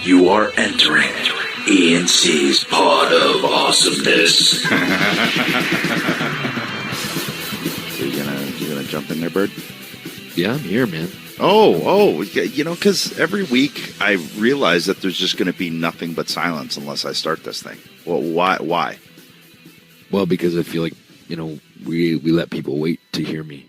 You are entering E&C's Pod of Awesomeness. So you gonna jump in there, Bird? Yeah, I'm here, man. Oh, because every week I realize that there's just going to be nothing but silence unless I start this thing. Well, why? Well, because I feel like, we let people wait to hear me.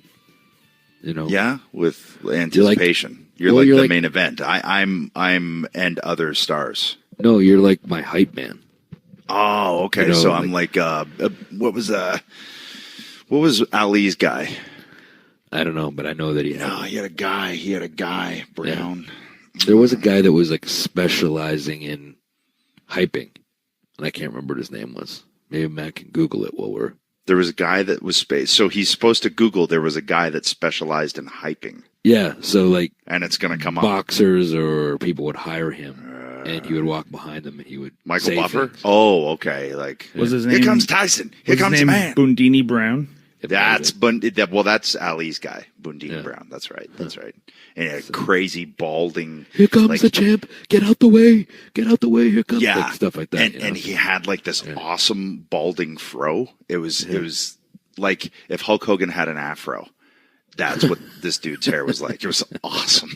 Yeah, with anticipation. You're like the main event. I'm and other stars. No, you're like my hype man. Oh, okay. So I'm like what was Ali's guy? I don't know, but I know that he had a guy, Brown. Yeah. There was a guy that was like specializing in hyping, and I can't remember what his name was. Maybe Matt can Google it while we're... There was a guy that was so he's supposed to Google there was a guy that specialized in hyping. Yeah, so like... And it's going to come up. Boxers or people would hire him, and he would walk behind them, and he would Michael Buffer? Things. Oh, okay. Like, was his name? Here comes Tyson. Here comes the man. Bundini Brown? That's Ali's guy, Bundini Brown. That's right. And a crazy balding. Here comes the champ. Get out the way. Here comes stuff like that. And he had like this awesome balding fro. It was like if Hulk Hogan had an afro. That's what this dude's hair was like. It was awesome.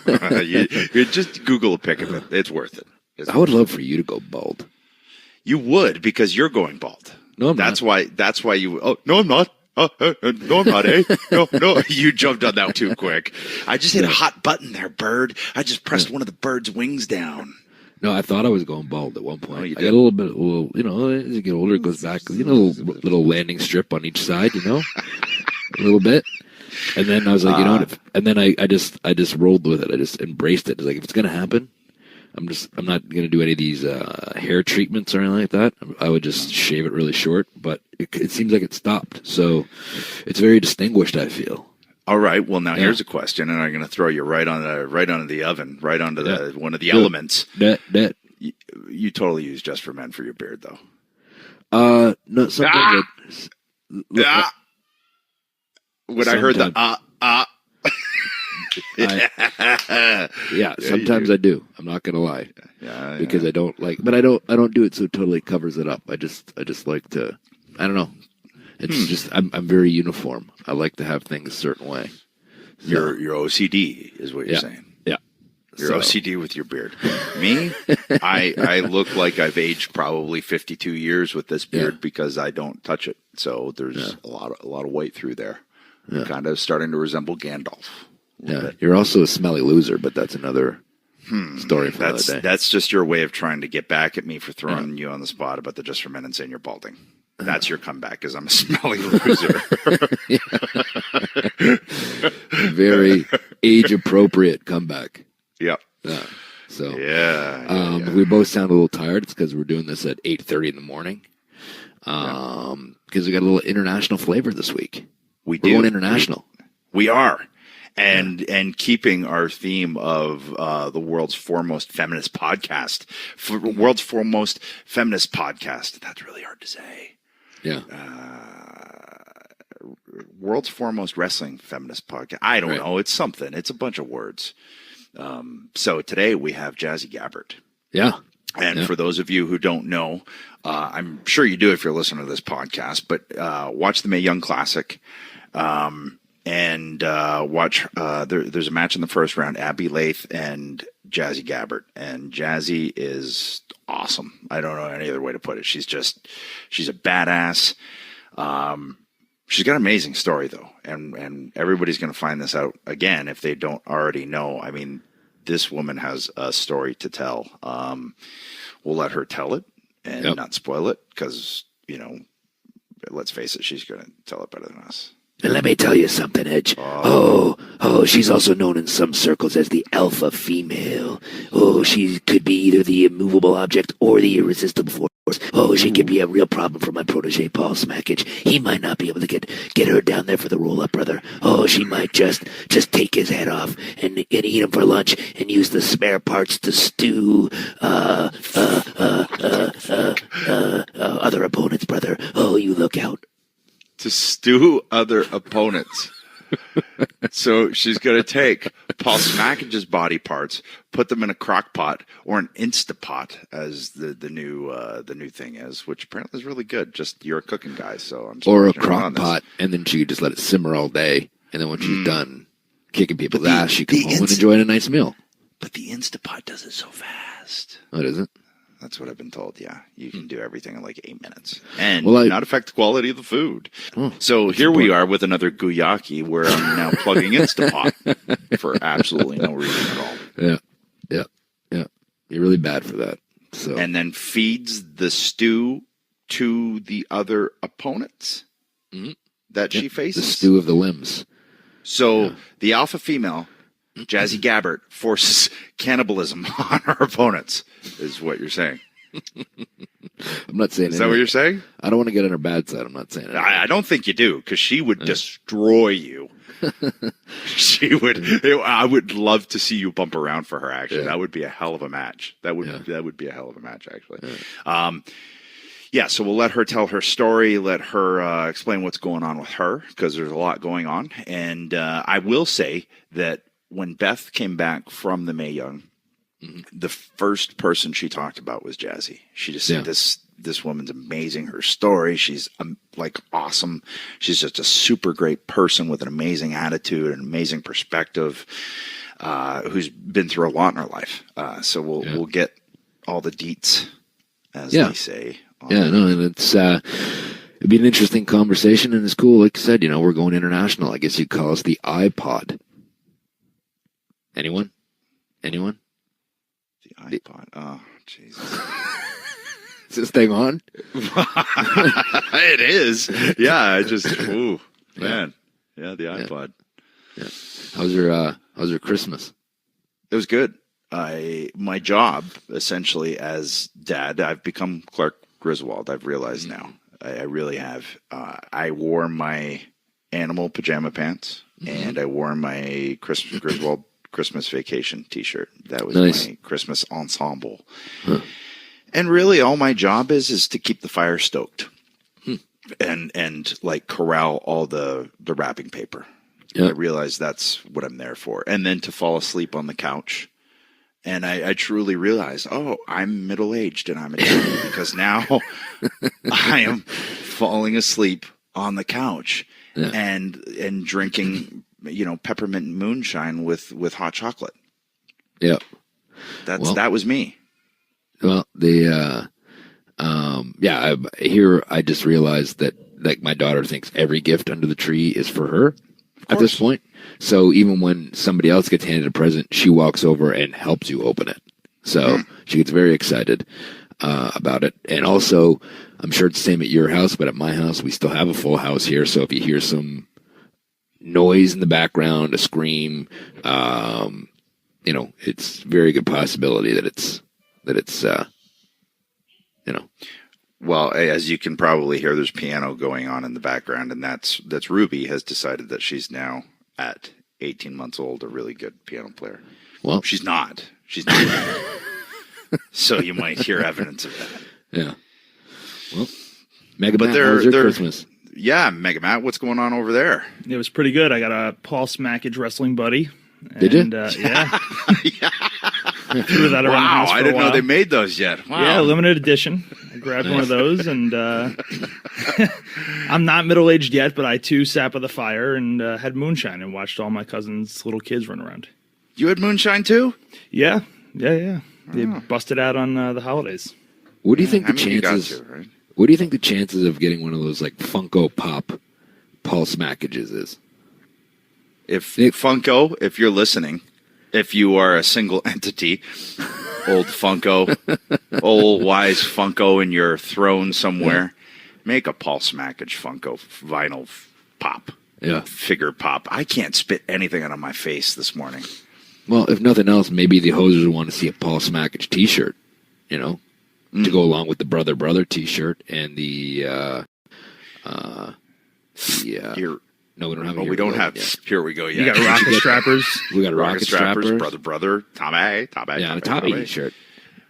you just Google a pic of it. It's worth it. I would love for you to go bald. You would because you're going bald. No, I'm not. That's why you. Oh no, I'm not. No, I'm not, eh? No, you jumped on that too quick. I just hit a hot button there, Bird. I just pressed one of the bird's wings down. No, I thought I was going bald at one point. You I got a little bit, as you get older, it goes back, little landing strip on each side, a little bit. And then I was like, what? And then I just rolled with it. I just embraced it. It's like, if it's going to happen, I'm not going to do any of these hair treatments or anything like that. I would just shave it really short, but it seems like it stopped. So it's very distinguished, I feel. All right. Well, now here's a question, and I'm going to throw you right onto the oven, right onto the one of the elements. That. You totally use Just for Men for your beard, though. No, sometimes when I heard the sometimes I do. I'm not gonna lie, because I don't like, but I don't do it so it totally covers it up. I just like to. I don't know. It's just I'm very uniform. I like to have things a certain way. So, your OCD is what you're saying. Yeah, you're OCD with your beard. Me, I look like I've aged probably 52 years with this beard because I don't touch it. So there's a lot of white through there. Yeah. Kind of starting to resemble Gandalf. Yeah, you're also a smelly loser, but that's another story for another day. That's just your way of trying to get back at me for throwing you on the spot about the Just for Men and saying you're balding. That's your comeback, because I'm a smelly loser. Very age-appropriate comeback. Yep. Yeah. So we both sound a little tired. It's because we're doing this at 8:30 in the morning. Because we got a little international flavor this week. We're going international. We are. And keeping our theme of the world's foremost feminist podcast. World's foremost feminist podcast. That's really hard to say. Yeah. World's foremost wrestling feminist podcast. I don't know. It's something. It's a bunch of words. So today we have Jazzy Gabert. Yeah. And for those of you who don't know, I'm sure you do if you're listening to this podcast, but watch the Mae Young Classic. And watch, there's a match in the first round, Abby Lath and Jazzy Gabert. And Jazzy is awesome. I don't know any other way to put it. She's a badass. She's got an amazing story, though. And everybody's going to find this out again if they don't already know. I mean, this woman has a story to tell. We'll let her tell it and not spoil it because, let's face it, she's going to tell it better than us. And let me tell you something, Edge. Oh, she's also known in some circles as the alpha female. Oh, she could be either the immovable object or the irresistible force. Oh, she could be a real problem for my protege, Paul Smackage. He might not be able to get her down there for the roll-up, brother. Oh, she might just take his head off and eat him for lunch and use the spare parts to stew other opponents, brother. Oh, you look out. To stew other opponents. So she's going to take Paul Smackage's body parts, put them in a crock pot or an Instapot, as the new thing is, which apparently is really good. Just you're a cooking guy, so I'm just Or a watching her crock on this. pot, and then she could just let it simmer all day, and then when she's done kicking people's ass, she can come home and enjoy a nice meal. But the Instapot does it so fast. What is it? That's what I've been told, yeah. You can do everything in like 8 minutes. And Well, not affect the quality of the food. Oh, so here we are with another Guyaki where I'm now plugging Instapot for absolutely no reason at all. Yeah. You're really bad for that. So And then feeds the stew to the other opponents that she faces. the stew of the limbs. So the alpha female, Jazzy Gabert, forces cannibalism on her opponents, is what you're saying. I'm not saying Is that what you're saying? I don't want to get on her bad side. I'm not saying it. I don't think you do, because she would destroy you. She would. I would love to see you bump around for her. Actually, that would be a hell of a match. That would be a hell of a match. Actually, so we'll let her tell her story. Let her explain what's going on with her, because there's a lot going on. And I will say that when Beth came back from the Mae Young, the first person she talked about was Jazzy. She just said, this woman's amazing. Her story, she's awesome. She's just a super great person with an amazing attitude, an amazing perspective, who's been through a lot in her life. So we'll get all the deets, as they say. And it's it'd be an interesting conversation, and it's cool. Like I said, we're going international. I guess you'd call us the iPod. Anyone? The iPod. Oh, Jesus. Is this thing on? It is. Yeah, I just, man. Yeah, the iPod. Yeah. How's your Christmas? It was good. My job, essentially, as dad, I've become Clark Griswold, I've realized now. I really have. I wore my animal pajama pants, and I wore my Griswold Christmas vacation t-shirt. That was my Christmas ensemble. And really all my job is to keep the fire stoked and like corral all the wrapping paper. I realize that's what I'm there for. And then to fall asleep on the couch. And I truly realized, I'm middle-aged and I'm a dad, because now I am falling asleep on the couch and drinking peppermint moonshine with hot chocolate. Yeah. That was me. Well, I just realized that like my daughter thinks every gift under the tree is for her at this point. So even when somebody else gets handed a present, she walks over and helps you open it. So she gets very excited about it. And also, I'm sure it's the same at your house, but at my house, we still have a full house here. So if you hear some noise in the background, a scream, it's a very good possibility that it's Well, as you can probably hear, there's piano going on in the background, and that's Ruby has decided that she's now at 18 months old a really good piano player. Well, she's not. So you might hear evidence of that. Yeah. Well, Mega Matt, how was your Christmas? Yeah, Mega Matt, what's going on over there? It was pretty good. I got a Paul Smackage wrestling buddy. Did you? Yeah. Threw that around the house for I didn't a while. know they made those yet. Wow. Yeah, limited edition. I grabbed one of those, and I'm not middle-aged yet, but I too sat by the fire and had moonshine and watched all my cousins' little kids run around. You had moonshine too? Yeah. They busted out on the holidays. What do you think the chances? You got to, right? What do you think the chances of getting one of those like Funko Pop Paul Smackages is? If Funko, if you're listening, if you are a single entity, old Funko, old wise Funko in your throne somewhere, make a Paul Smackage Funko vinyl pop. Yeah. Figure pop. I can't spit anything out of my face this morning. Well, if nothing else, maybe the hosers will want to see a Paul Smackage T-shirt, to go along with the Brother T-shirt and the no, we don't have. We don't have. Here we go. Yeah, You got rocket strappers. We got rocket strappers. Brother, Tommy. Yeah, a Tommy shirt.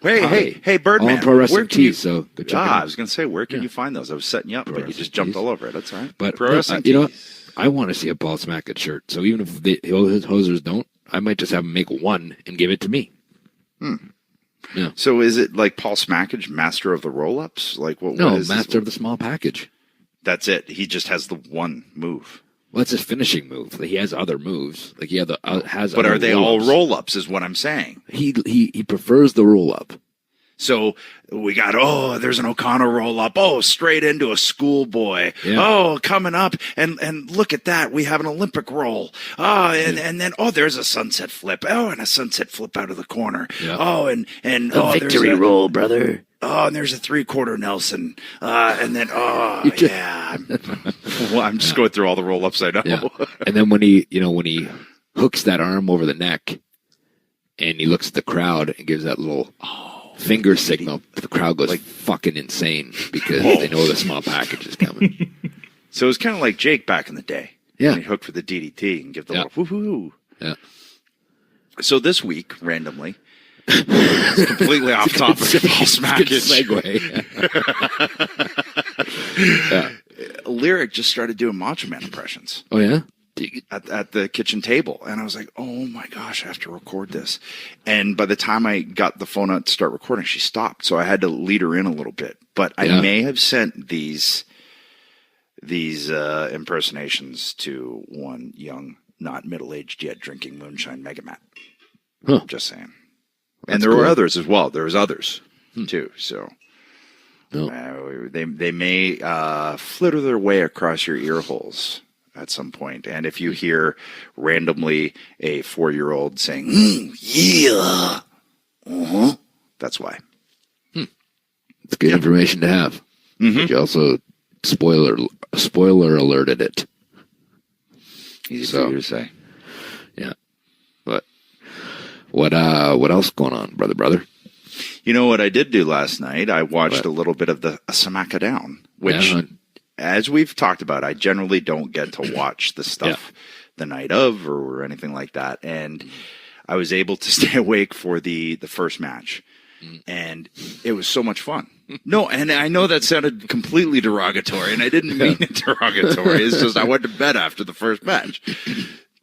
Hey, Birdman. All in pro wrestling where can you? tees, so go check it out. I was going to say, where can you find those? I was setting you up, but you just jumped all over it. That's all right. But pro wrestling. I I want to see a Paul Smackett shirt. So even if the hosers don't, I might just have them make one and give it to me. Yeah. So is it like Paul Smackage, master of the roll-ups? Like what? No, what is master of the small package. That's it. He just has the one move. Well, that's his finishing move. He has other moves. Like he has But other are they roll-ups. all roll-ups? Is what I'm saying. He prefers the roll up. So we got, there's an O'Connor roll-up. Oh, straight into a schoolboy. Yeah. Oh, coming up. And look at that. We have an Olympic roll. Oh, and then, there's a sunset flip. Oh, and a sunset flip out of the corner. Yeah. Oh, and A victory roll, brother. Oh, and there's a 3/4 Nelson. And then, yeah. Well, I'm just going through all the roll-ups I know. Yeah. And then when he hooks that arm over the neck and he looks at the crowd and gives that little finger signal, the crowd goes like fucking insane because they know the small package is coming. So it was kind of like Jake back in the day. Yeah. He'd hook for the DDT and give the little woo-hoo. Yeah. So this week, randomly, it's completely off topic of Paul Smackage. Yeah. Lyric just started doing Macho Man impressions. Oh, yeah? At the kitchen table. And I was like, oh my gosh, I have to record this. And by the time I got the phone out to start recording, she stopped. So I had to lead her in a little bit. But I may have sent these impersonations to one young, not middle-aged yet, drinking moonshine Megamat. Huh. Just saying. That's and there were cool. others as well. There was others too. So No. they may flitter their way across your ear holes at some point. And if you hear randomly a 4-year-old saying, yeah, that's why. It's good information to have. But you also spoiler alerted it. Easy for you to say. Yeah. But what else going on, brother? You know what I did do last night? I watched a little bit of the Samaka Down, which, as we've talked about, I generally don't get to watch the stuff the night of or anything like that. And I was able to stay awake for the first match. And it was so much fun. No, and I know that sounded completely derogatory, and I didn't mean it derogatory. It's just I went to bed after the first match.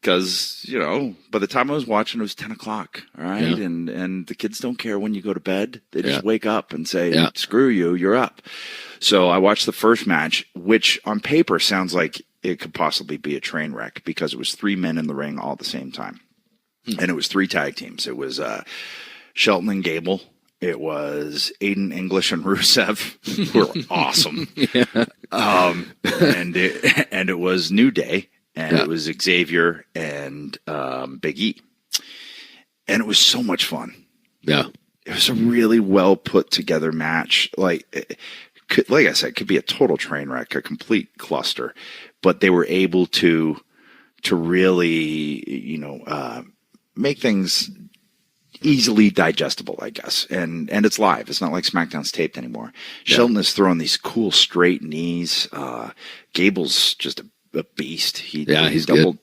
Because, by the time I was watching, it was 10 o'clock, all right? Yeah. And the kids don't care when you go to bed. They just wake up and say, screw you, you're up. So I watched the first match, which on paper sounds like it could possibly be a train wreck because it was 3 men in the ring all at the same time. And it was 3 tag teams. It was Shelton and Gable. It was Aiden English and Rusev, who were awesome. And it was New Day. And it was Xavier and Big E. And it was so much fun. Yeah. It was a really well put together match. Like I said, it could be a total train wreck, a complete cluster. But they were able to really, make things easily digestible, I guess. And it's live. It's not like SmackDown's taped anymore. Yeah. Shelton is throwing these cool straight knees. Gable's just a beast. He's double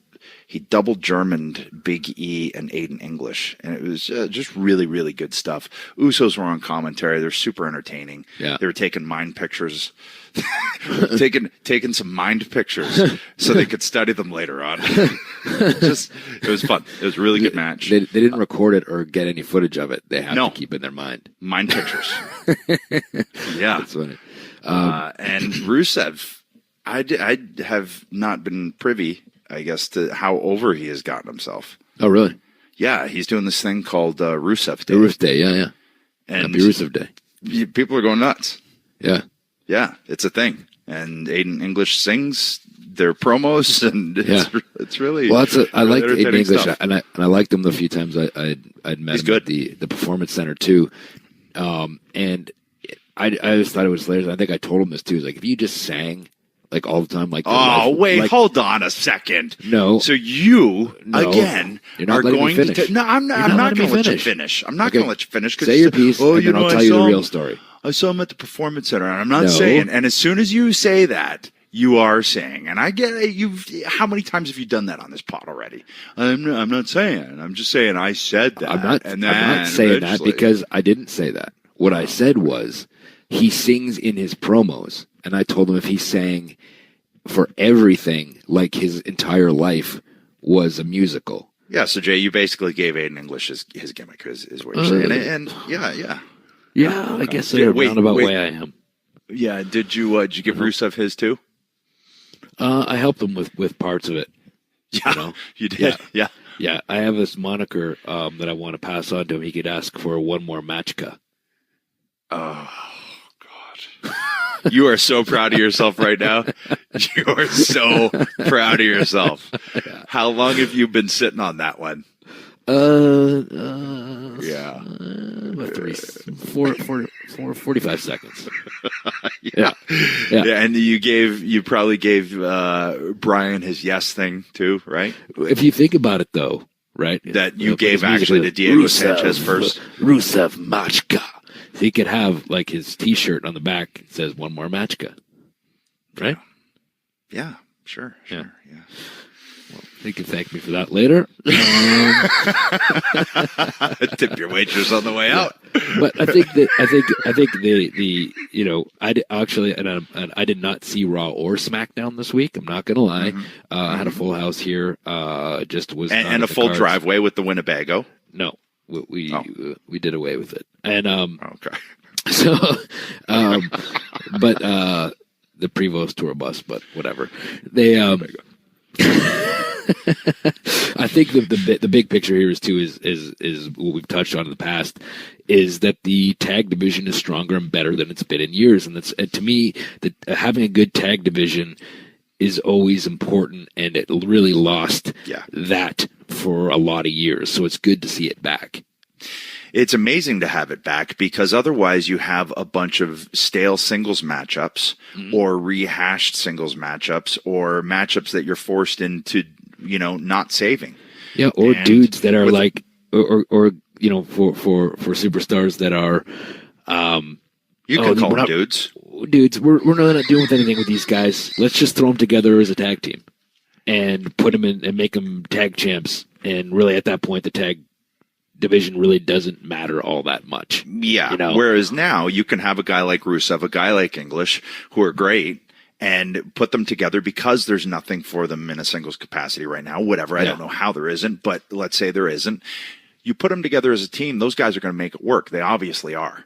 Germaned Big E and Aiden English, and it was just really, really good stuff. Usos were on commentary. They're super entertaining. Yeah. They were taking mind pictures, taking some mind pictures so they could study them later on. It was fun. It was a really good match. They didn't record it or get any footage of it. They have to keep it in their mind. Mind pictures. Yeah. That's funny. And Rusev, I have not been privy, I guess, to how over he has gotten himself. Oh, really? Yeah, he's doing this thing called Rusev Day. The Rusev Day, yeah. And Happy Rusev Day. People are going nuts. Yeah. Yeah, it's a thing. And Aiden English sings their promos, and it's really I like Aiden English, and I liked him the few times I'd met him at the Performance Center too. And I just thought it was hilarious. I think I told him this too. It's like if you just sang like all the time, like hold on a second. No, so again are going to. No, I'm not going to let you finish. I'm not going to let you finish. Say your piece, and then I'll tell you the real story. I saw him at the Performance Center, and I'm not saying. And as soon as you say that, you are saying, and I get it. How many times have you done that on this pod already? I'm not saying. I'm just saying I said that. I'm not saying that because I didn't say that. What I said was he sings in his promos, and I told him if he sang for everything, like his entire life was a musical. Yeah, so Jay, you basically gave Aiden English his gimmick, is what you're saying. And yeah. Yeah, I guess in a roundabout way I am. Yeah, did you give Rusev his too? I helped him with parts of it. Yeah, You know? you did. Yeah. Yeah, I have this moniker that I want to pass on to him. He could ask for one more matchka. Oh, God. You are so proud of yourself right now. You are so proud of yourself. Yeah. How long have you been sitting on that one? Yeah. About 45 seconds. Yeah. And you probably gave Brian his yes thing too, right? If you think about it, though, right? That you gave actually to Diego Sanchez first. Rusev Machka. He could have like his T-shirt on the back that says "One more Machka," right? Yeah, sure. Yeah. Well, he can thank me for that later. Tip your waitress on the way out. But I think the I did not see Raw or SmackDown this week. I'm not gonna lie. I had a full house here. Just was and a full driveway with the Winnebago. No, we did away with it. And okay. So, but the Prevost tour bus, but whatever. They I think the big picture here is what we've touched on in the past, is that the tag division is stronger and better than it's been in years, and to me that having a good tag division is always important, and it really lost that for a lot of years. So it's good to see it back. It's amazing to have it back, because otherwise you have a bunch of stale singles matchups or rehashed singles matchups or matchups that you're forced into, not saving. Yeah, or dudes that are like, or for superstars that are, you can call them dudes. Dudes, we're not doing with anything with these guys. Let's just throw them together as a tag team and put them in and make them tag champs. And really, at that point, the tag division really doesn't matter all that much. Yeah. Whereas now you can have a guy like Rusev, a guy like English, who are great, and put them together because there's nothing for them in a singles capacity right now. Whatever. I don't know how there isn't, but let's say there isn't. You put them together as a team, those guys are going to make it work. They obviously are.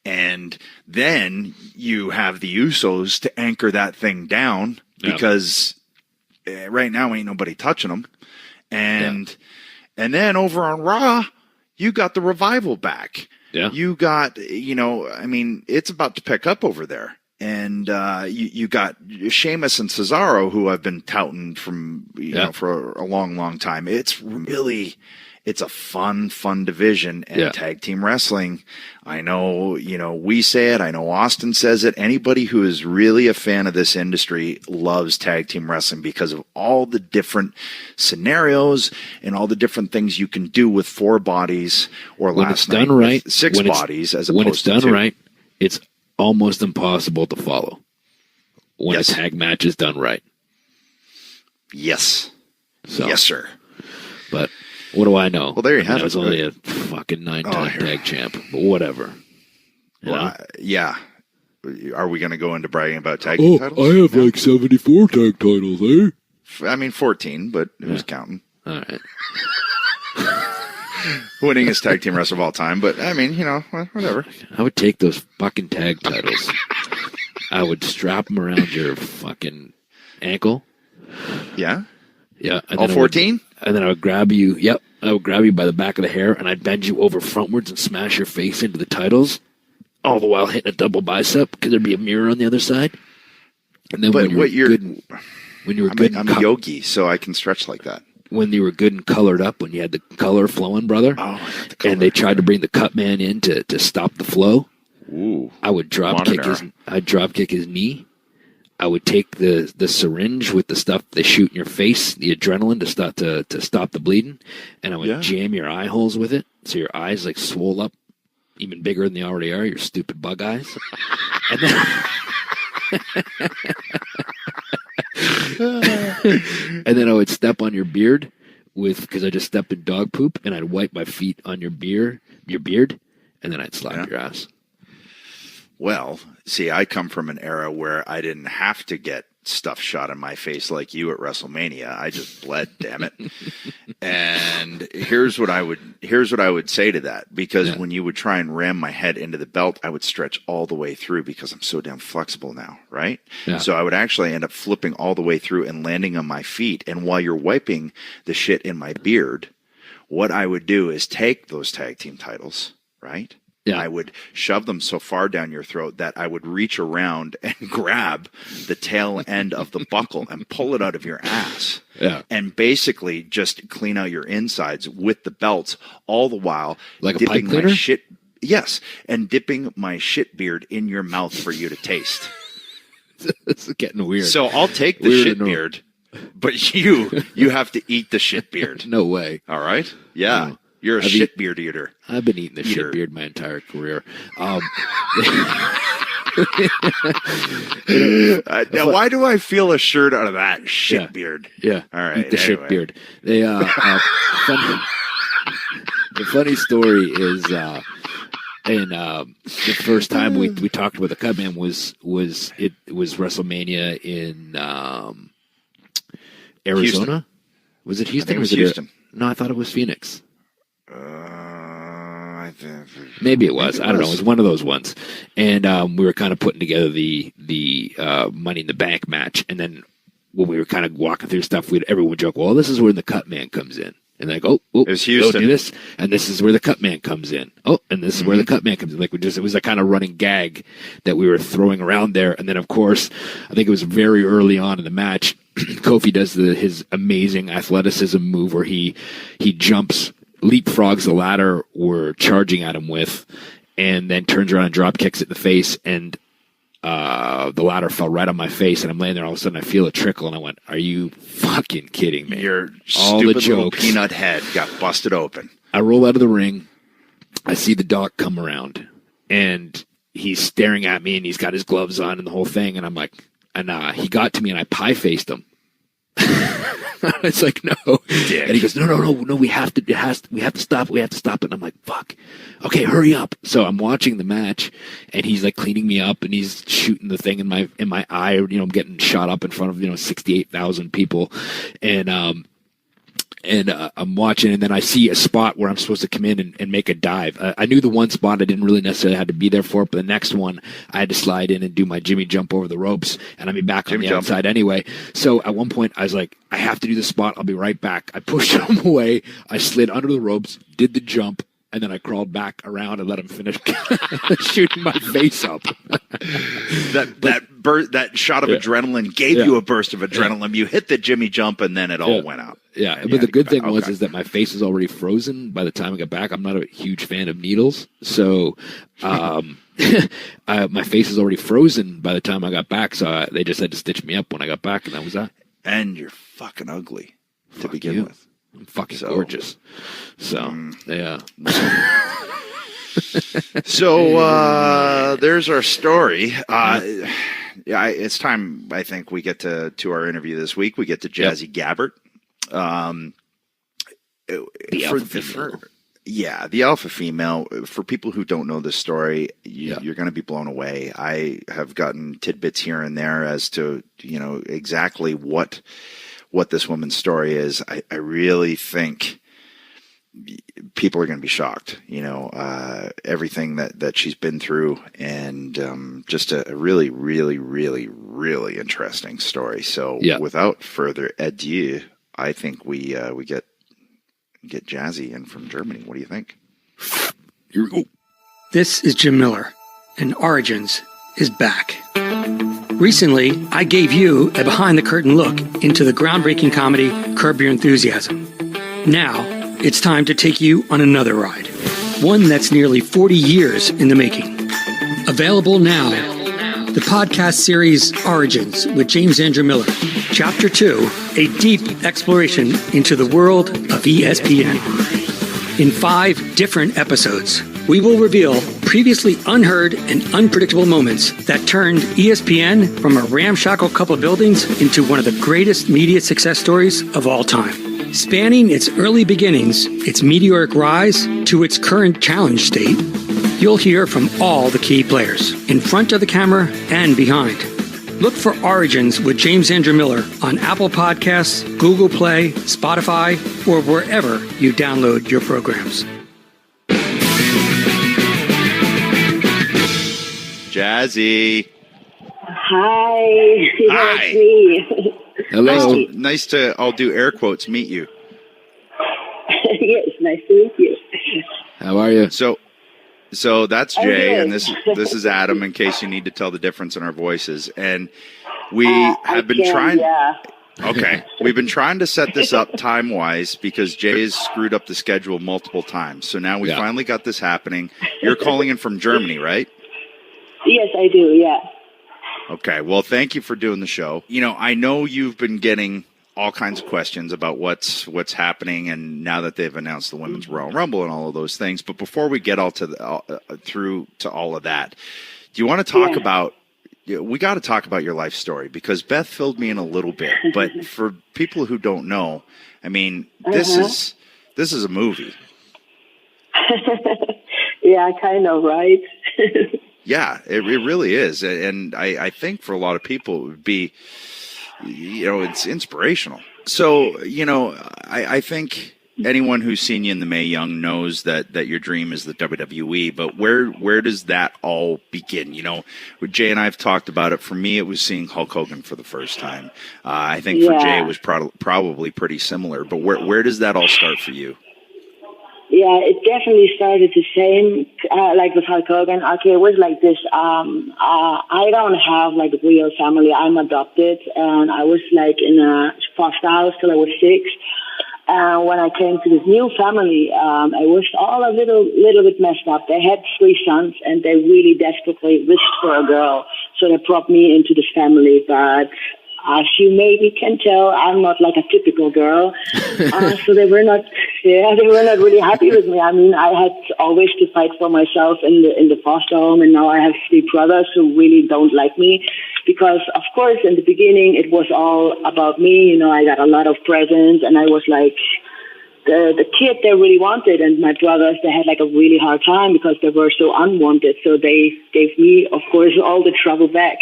And then you have the Usos to anchor that thing down, because right now ain't nobody touching them. And then over on Raw, you got the Revival back. Yeah. You got, it's about to pick up over there. And you got Sheamus and Cesaro, who I've been touting from, for a long, long time. It's a fun division. And tag team wrestling, I know, we say it. I know Austin says it. Anybody who is really a fan of this industry loves tag team wrestling because of all the different scenarios and all the different things you can do with 4 bodies, or when last it's done night right, with 6 bodies, as opposed when it's done to 2. right, it's almost impossible to follow when a tag match is done right. Yes. So, yes, sir. But what do I know? Well, there you have it. I was only a fucking 9-time tag champ, but whatever. Yeah. Are we going to go into bragging about tag team titles? I have like 74 tag titles, eh? 14, but who's counting? All right. Winningest tag team wrestler of all time, but whatever. I would take those fucking tag titles. I would strap them around your fucking ankle. Yeah? Yeah. All 14? And then I would grab you. Yep. I would grab you by the back of the hair, and I'd bend you over frontwards and smash your face into the titles, all the while hitting a double bicep, because there'd be a mirror on the other side. And then when you were good, I'm a yogi, so I can stretch like that. When you were good and colored up, when you had the color flowing, brother, and they tried to bring the cut man in to stop the flow, I would drop kick his knee. I would take the syringe with the stuff they shoot in your face, the adrenaline to stop the bleeding, and I would jam your eye holes with it, so your eyes like swole up even bigger than they already are. Your stupid bug eyes, and then. And then I would step on your beard because I just stepped in dog poop, and I'd wipe my feet on your beard, and then I'd slap your ass. Well, see, I come from an era where I didn't have to get stuff shot in my face like you at WrestleMania. I just bled, damn it. And here's what I would say to that, because when you would try and ram my head into the belt, I would stretch all the way through because I'm so damn flexible now, right? Yeah. So I would actually end up flipping all the way through and landing on my feet. And while you're wiping the shit in my beard, what I would do is take those tag team titles, right? Yeah. I would shove them so far down your throat that I would reach around and grab the tail end of the buckle and pull it out of your ass. Yeah. And basically just clean out your insides with the belts, all the while like dipping a pipe cleaner? My shit. Yes, and dipping my shit beard in your mouth for you to taste. This is getting weird. So I'll take the shit beard, but you have to eat the shit beard. No way. All right? Yeah. No. You're a shit beard eater. I've been eating the shit beard my entire career. Now, why do I feel a shirt out of that shit beard? Yeah. All right. Eat the shit beard. They, the funny story is, the first time we talked about the Cutman was WrestleMania in Arizona. Houston. Was it Houston? It was Houston. No, I thought it was Phoenix. Maybe it was. I don't know. It was one of those ones. And we were kind of putting together the Money in the Bank match. And then when we were kind of walking through stuff, everyone would joke, well, this is where the Cutman comes in. And like, it's Houston. Do this, and this is where the Cutman comes in. Oh, and this is where the Cutman comes in. Like it was a kind of running gag that we were throwing around there. And then, of course, I think it was very early on in the match, Kofi does his amazing athleticism move where he jumps, leapfrogs the ladder we're charging at him with, and then turns around and drop kicks it in the face, and the ladder fell right on my face, and I'm laying there. All of a sudden, I feel a trickle, and I went, "Are you fucking kidding me?" Your stupid little peanut head got busted open. I roll out of the ring. I see the Doc come around, and he's staring at me, and he's got his gloves on and the whole thing, and I'm like, he got to me, and I pie faced him. It's like, no. Dick. And he goes, no, we have to stop it. And I'm like, fuck. Okay, hurry up. So I'm watching the match, and he's like cleaning me up, and he's shooting the thing in my eye. I'm getting shot up in front of 68,000 people, and I'm watching, and then I see a spot where I'm supposed to come in and make a dive. I knew the one spot I didn't really necessarily have to be there for, but the next one I had to slide in and do my Jimmy jump over the ropes, and I'd be back on the outside anyway. So at one point I was like, I have to do the spot. I'll be right back. I pushed him away. I slid under the ropes, did the jump, and then I crawled back around and let him finish shooting my face up. That shot of adrenaline gave you a burst of adrenaline. You hit the Jimmy jump, and then it all went out. Yeah, but the good thing was that my face was already frozen by the time I got back. I'm not a huge fan of needles, so my face was already frozen by the time I got back. So they just had to stitch me up when I got back, and that was that. And you're fucking ugly to begin with. I'm fucking gorgeous. So, yeah. So, there's our story. It's time, I think, we get to our interview this week. We get to Jazzy Gabert. The alpha female. The alpha female. For people who don't know this story, you're going to be blown away. I have gotten tidbits here and there as to, exactly what this woman's story is. I really think people are going to be shocked, everything that she's been through, and just a really, really, really, really interesting story. So without further ado, I think we get Jazzy in from Germany. What do you think? Here we go. This is Jim Miller, and Origins is back. Recently, I gave you a behind-the-curtain look into the groundbreaking comedy Curb Your Enthusiasm. Now, it's time to take you on another ride, one that's nearly 40 years in the making. Available now, the podcast series Origins with James Andrew Miller, Chapter 2, a deep exploration into the world of ESPN. In 5 different episodes, we will reveal previously unheard and unpredictable moments that turned ESPN from a ramshackle couple of buildings into one of the greatest media success stories of all time. Spanning its early beginnings, its meteoric rise, to its current challenge state, you'll hear from all the key players, in front of the camera and behind. Look for Origins with James Andrew Miller on Apple Podcasts, Google Play, Spotify, or wherever you download your programs. Jazzy. Hi. Hi. It's me. Hello. Nice to, I'll do air quotes, meet you. Yes, nice to meet you. How are you? So that's I'm Jay, good. and this is Adam, in case you need to tell the difference in our voices. And we have been trying. Yeah. Okay. We've been trying to set this up time-wise because Jay has screwed up the schedule multiple times. So now we finally got this happening. You're calling in from Germany, right? Yes, I do. Yeah. Okay. Well, thank you for doing the show. You know, I know you've been getting all kinds of questions about what's happening, and now that they've announced the Women's Royal Rumble and all of those things. But before we get through to all of that, do you want to talk about? We got to talk about your life story, because Beth filled me in a little bit. But for people who don't know, I mean, this is a movie. Yeah, kind of, right? Yeah, it really is. And I think for a lot of people, it would be, you know, it's inspirational. So, you know, I think anyone who's seen you in the Mae Young knows that your dream is the WWE, but where does that all begin? You know, Jay and I have talked about it. For me, it was seeing Hulk Hogan for the first time. I think for Jay, it was probably pretty similar, but where does that all start for you? Yeah, it definitely started the same, like with Hulk Hogan. Okay, it was like this. I don't have like a real family. I'm adopted, and I was like in a foster house till I was 6. When I came to this new family, it was all a little bit messed up. They had 3 sons, and they really desperately wished for a girl. So they brought me into this family, but as you maybe can tell, I'm not like a typical girl. So they were not really happy with me. I mean, I had always to fight for myself in the foster home, and now I have 3 brothers who really don't like me. Because, of course, in the beginning, it was all about me. You know, I got a lot of presents, and I was like the kid they really wanted. And my brothers, they had like a really hard time because they were so unwanted. So they gave me, of course, all the trouble back.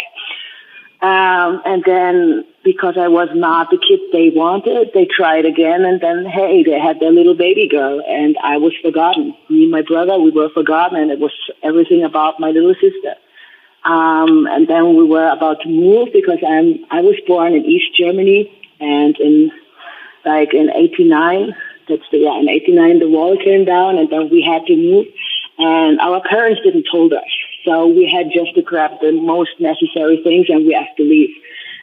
And then, because I was not the kid they wanted, they tried again, and then, hey, they had their little baby girl, and I was forgotten. Me and my brother, we were forgotten, and it was everything about my little sister. And then we were about to move, because I was born in East Germany, and in 89, in 89 the wall came down, and then we had to move, and our parents didn't told us. So we had just to grab the most necessary things, and we had to leave.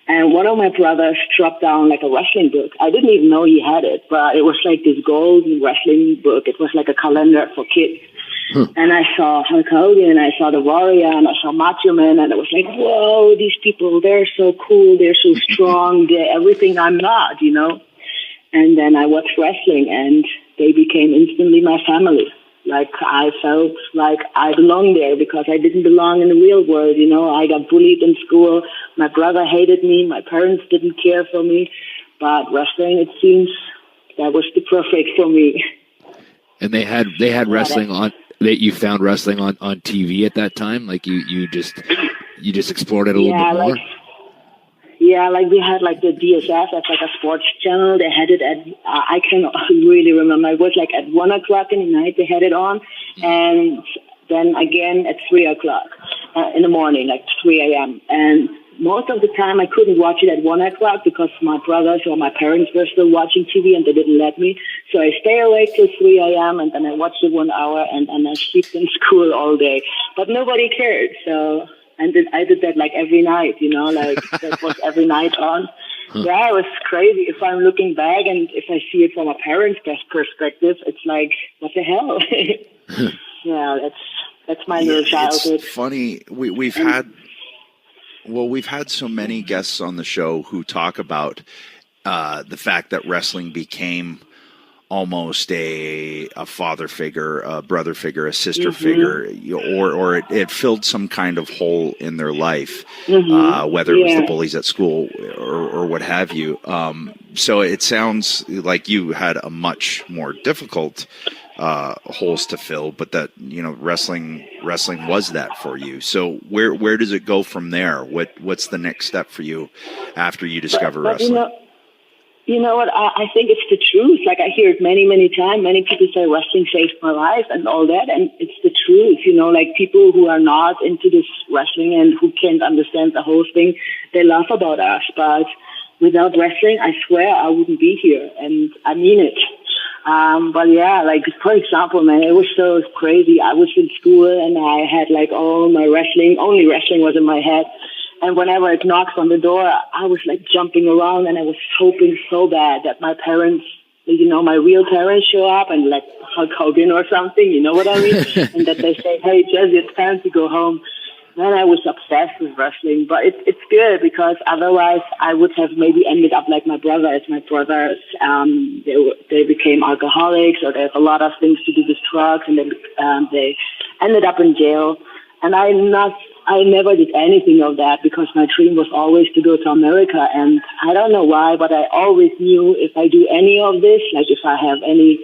And one of my brothers dropped down like a wrestling book. I didn't even know he had it, but it was like this golden wrestling book. It was like a calendar for kids. And I saw Hulk Hogan, I saw the Warrior, and I saw Macho Man, and it was like, whoa, these people, they're so cool, they're so strong, they're everything I'm not, you know? And then I watched wrestling, and they became instantly my family. Like, I felt like I belonged there, because I didn't belong in the real world, you know. I got bullied in school. My brother hated me. My parents didn't care for me. But wrestling, it seems, that was the perfect for me. And they had wrestling on. That you found wrestling on TV at that time. Like you just explored it a little bit more. Yeah, like we had like the DSF, that's like a sports channel. They had it at, I can't really remember. It was like at 1 o'clock in the night they had it on. And then again at 3 o'clock in the morning, like 3 a.m. And most of the time I couldn't watch it at 1 o'clock because my brothers or my parents were still watching TV and they didn't let me. So I stay awake till 3 a.m. and then I watched it 1 hour and I sleep in school all day. But nobody cared, so... And I did that like every night, you know, like that was every night on. Yeah, it was crazy. If I'm looking back and if I see it from a parent's perspective, it's like, what the hell? Yeah, that's my little childhood. It's funny. We've had so many guests on the show who talk about the fact that wrestling became almost a father figure, a brother figure, a sister figure, or it filled some kind of hole in their life, whether it was the bullies at school or what have you. So it sounds like you had a much more difficult holes to fill, but that, wrestling was that for you. So where does it go from there? What's the next step for you after you discover wrestling? You know what? I think it's the truth. Like, I hear it many, many times. Many people say wrestling saved my life and all that, and it's the truth. Like people who are not into this wrestling and who can't understand the whole thing, they laugh about us. But without wrestling, I swear I wouldn't be here, and I mean it. But yeah, like, for example, man, it was so crazy. I was in school and I had like all my only wrestling was in my head. And whenever it knocked on the door, I was like jumping around and I was hoping so bad that my parents, my real parents show up and like Hulk Hogan or something, you know what I mean? And that they say, hey, Jazzy, it's time to go home. Then I was obsessed with wrestling, but it's good because otherwise I would have maybe ended up like my brothers. My brothers, they became alcoholics, or they have a lot of things to do with drugs, and then they ended up in jail. And I never did anything of that because my dream was always to go to America. And I don't know why, but I always knew if I do any of this, like if I have any,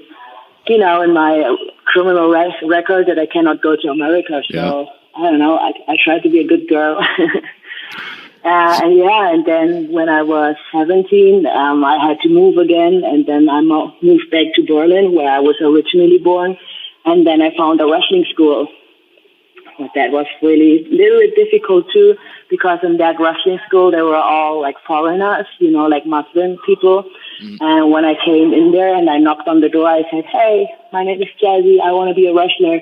in my criminal record, that I cannot go to America. So. Yeah. I don't know. I tried to be a good girl. And then when I was 17, I had to move again. And then I moved back to Berlin, where I was originally born. And then I found a wrestling school. But that was really a little bit difficult too, because in that wrestling school, they were all like foreigners, like Muslim people. And when I came in there and I knocked on the door, I said, hey, my name is Jazzy. I want to be a wrestler.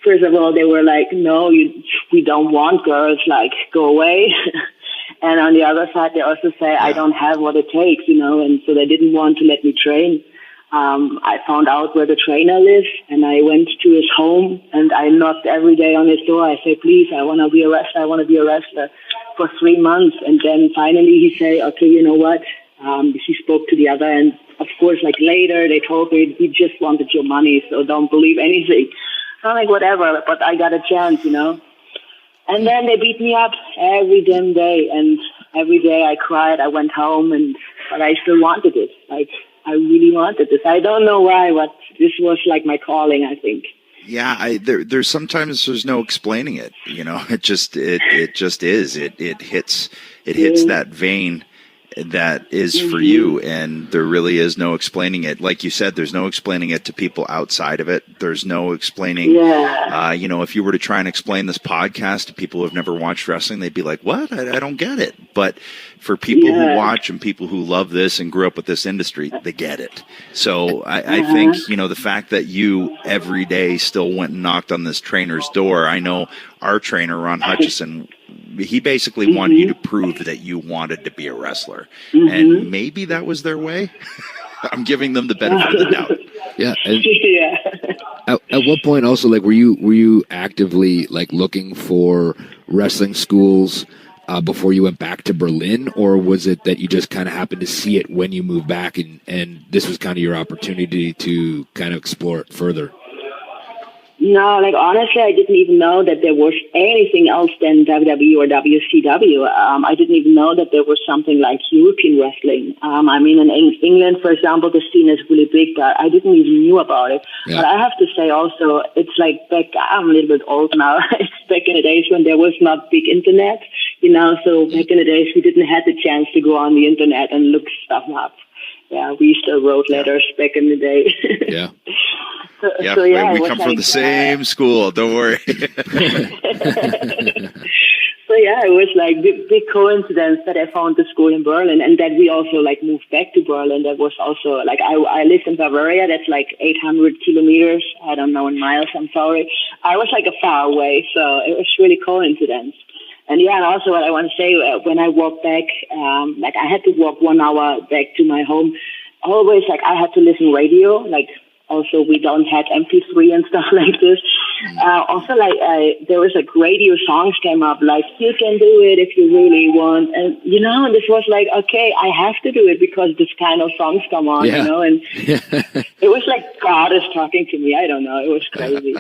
First of all, they were like, no, we don't want girls, like, go away. And on the other side, they also say, I don't have what it takes, and so they didn't want to let me train. I found out where the trainer lives, and I went to his home, and I knocked every day on his door. I said, please, I want to be a wrestler. I want to be a wrestler for 3 months. And then finally he said, okay, you know what? He spoke to the other, and of course, like later, they told me, we just wanted your money, so don't believe anything. I'm like, whatever, but I got a chance, And then they beat me up every damn day, and every day I cried. I went home, but I still wanted it. Like, I really wanted this. I don't know why, but this was like my calling, I think. Yeah, there's sometimes there's no explaining it. It just is. It hits that vein that is for you, and there really is no explaining it. Like you said, there's no explaining it to people outside of it. There's no explaining, if you were to try and explain this podcast to people who have never watched wrestling, they'd be like, what? I don't get it. But for people who watch and people who love this and grew up with this industry, they get it. So I think, the fact that you every day still went and knocked on this trainer's door. I know our trainer, Ron Hutchison, he basically wanted you to prove that you wanted to be a wrestler. And maybe that was their way. I'm giving them the benefit of the doubt. Yeah. And at what point also, like, were you actively like looking for wrestling schools before you went back to Berlin, or was it that you just kind of happened to see it when you moved back and this was kind of your opportunity to kind of explore it further? No, like, honestly, I didn't even know that there was anything else than WWE or WCW. I didn't even know that there was something like European wrestling. I mean, in England, for example, the scene is really big, but I didn't even know about it. Yeah. But I have to say also, it's like I'm a little bit old now. It's back in the days when there was not big internet, so back in the days we didn't have the chance to go on the internet and look stuff up. Yeah, we still wrote letters back in the day. Yeah. We come from the same school. Don't worry. So yeah, it was like big coincidence that I found the school in Berlin, and that we also like moved back to Berlin. That was also like I live in Bavaria. That's like 800 kilometers. I don't know in miles. I'm sorry. I was like a far away, so it was really coincidence. And yeah, and also what I want to say, when I walked back, I had to walk 1 hour back to my home. Always, I had to listen radio, also we don't have MP3 and stuff like this. Also, like, there was like radio songs came up, like, you can do it if you really want. And, you know, this was like, okay, I have to do it because this kind of songs come on, you know, and it was like God is talking to me. I don't know. It was crazy.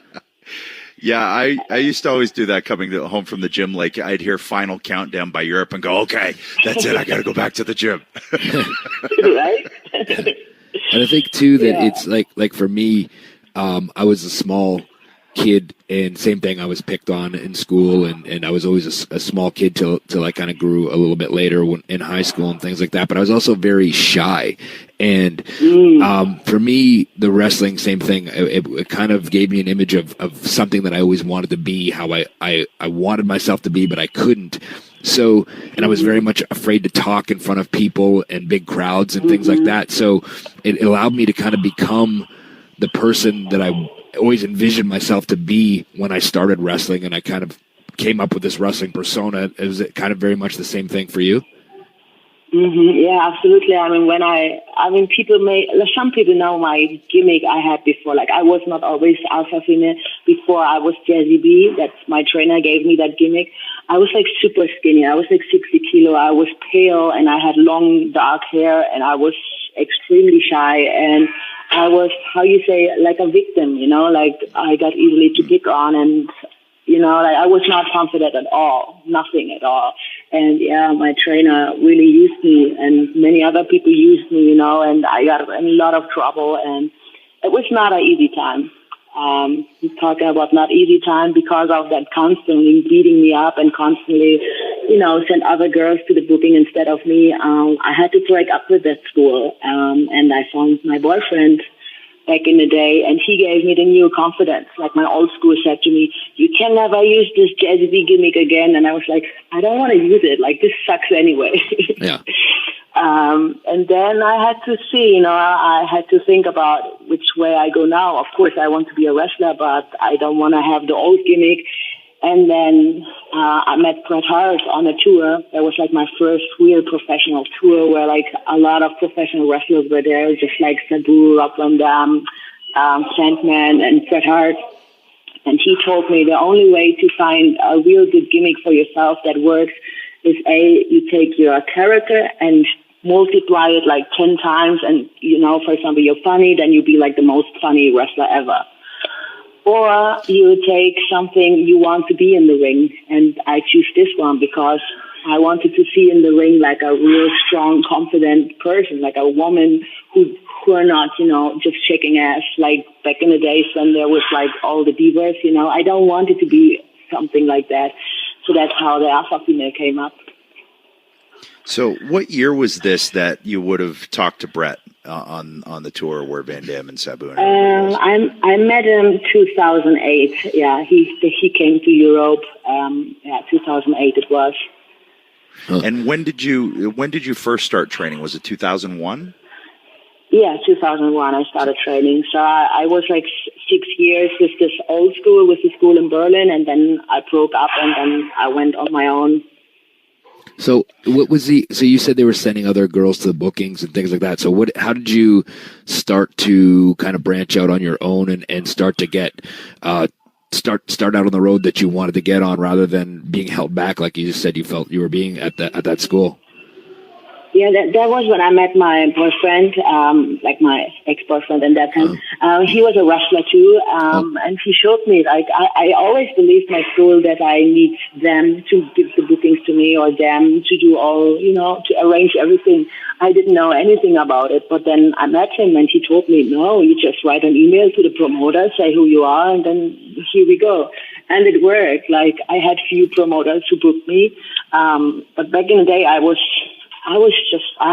Yeah, I used to always do that coming home from the gym. Like, I'd hear Final Countdown by Europe and go, okay, that's it. I got to go back to the gym. Right? And I think, too, that it's like for me, I was a small kid, and same thing, I was picked on in school, and I was always a small kid till I kind of grew a little bit later in high school and things like that. But I was also very shy. And for me, the wrestling, same thing. It kind of gave me an image of something that I always wanted to be, how I wanted myself to be, but I couldn't. So, and I was very much afraid to talk in front of people and big crowds and things like that. So it allowed me to kind of become the person that I always envisioned myself to be when I started wrestling, and I kind of came up with this wrestling persona. Is it kind of very much the same thing for you? Yeah, absolutely. I mean, some people know my gimmick I had before. Like, I was not always alpha female. Before I was Jazzy B, that's my trainer gave me that gimmick. I was like super skinny. I was like 60 kilo. I was pale and I had long dark hair and I was extremely shy and I was, how you say, like a victim, you know, like I got easily to pick on and, you know, like I was not confident at all, nothing at all. And yeah, my trainer really used me and many other people used me, you know, and I got in a lot of trouble and it was not an easy time. Talking about not easy time because of that constantly beating me up and constantly, you know, send other girls to the booking instead of me. I had to break up with that school. And I found my boyfriend back in the day and he gave me the new confidence. Like my old school said to me, you can never use this Jazzy B gimmick again. And I was like, I don't want to use it. Like this sucks anyway. Yeah. And then I had to see, you know, I had to think about which way I go now. Of course, I want to be a wrestler, but I don't want to have the old gimmick. And then I met Bret Hart on a tour. That was like my first real professional tour where like a lot of professional wrestlers were there, just like Sabu, Rob Van Dam, Sandman, and Bret Hart. And he told me the only way to find a real good gimmick for yourself that works is you take your character and multiply it like 10 times. And, you know, for example, you're funny, then you'll be like the most funny wrestler ever. Or you take something you want to be in the ring. And I choose this one because I wanted to see in the ring like a real strong, confident person, like a woman who are not, you know, just shaking ass like back in the days when there was like all the divas, you know. I don't want it to be something like that. So that's how the alpha female came up. So what year was this that you would have talked to Bret on the tour where Van Dam and Sabu and I met him 2008. Yeah, he came to Europe. 2008 it was. Huh. And when did you first start training? Was it 2001? Yeah, 2001 I started training. So I was like 6 years with this old school, with the school in Berlin, and then I broke up and then I went on my own. So what was so you said they were sending other girls to the bookings and things like that. So how did you start to kind of branch out on your own and start to get, start out on the road that you wanted to get on rather than being held back? Like you just said, you felt you were being at that school. Yeah, that was when I met my boyfriend, like my ex-boyfriend at that time. He was a wrestler too, and he showed me, like, I always believed my school that I need them to give the bookings to me or them to do all, you know, to arrange everything. I didn't know anything about it, but then I met him and he told me, no, you just write an email to the promoter, say who you are, and then here we go. And it worked. Like, I had few promoters who booked me, but back in the day I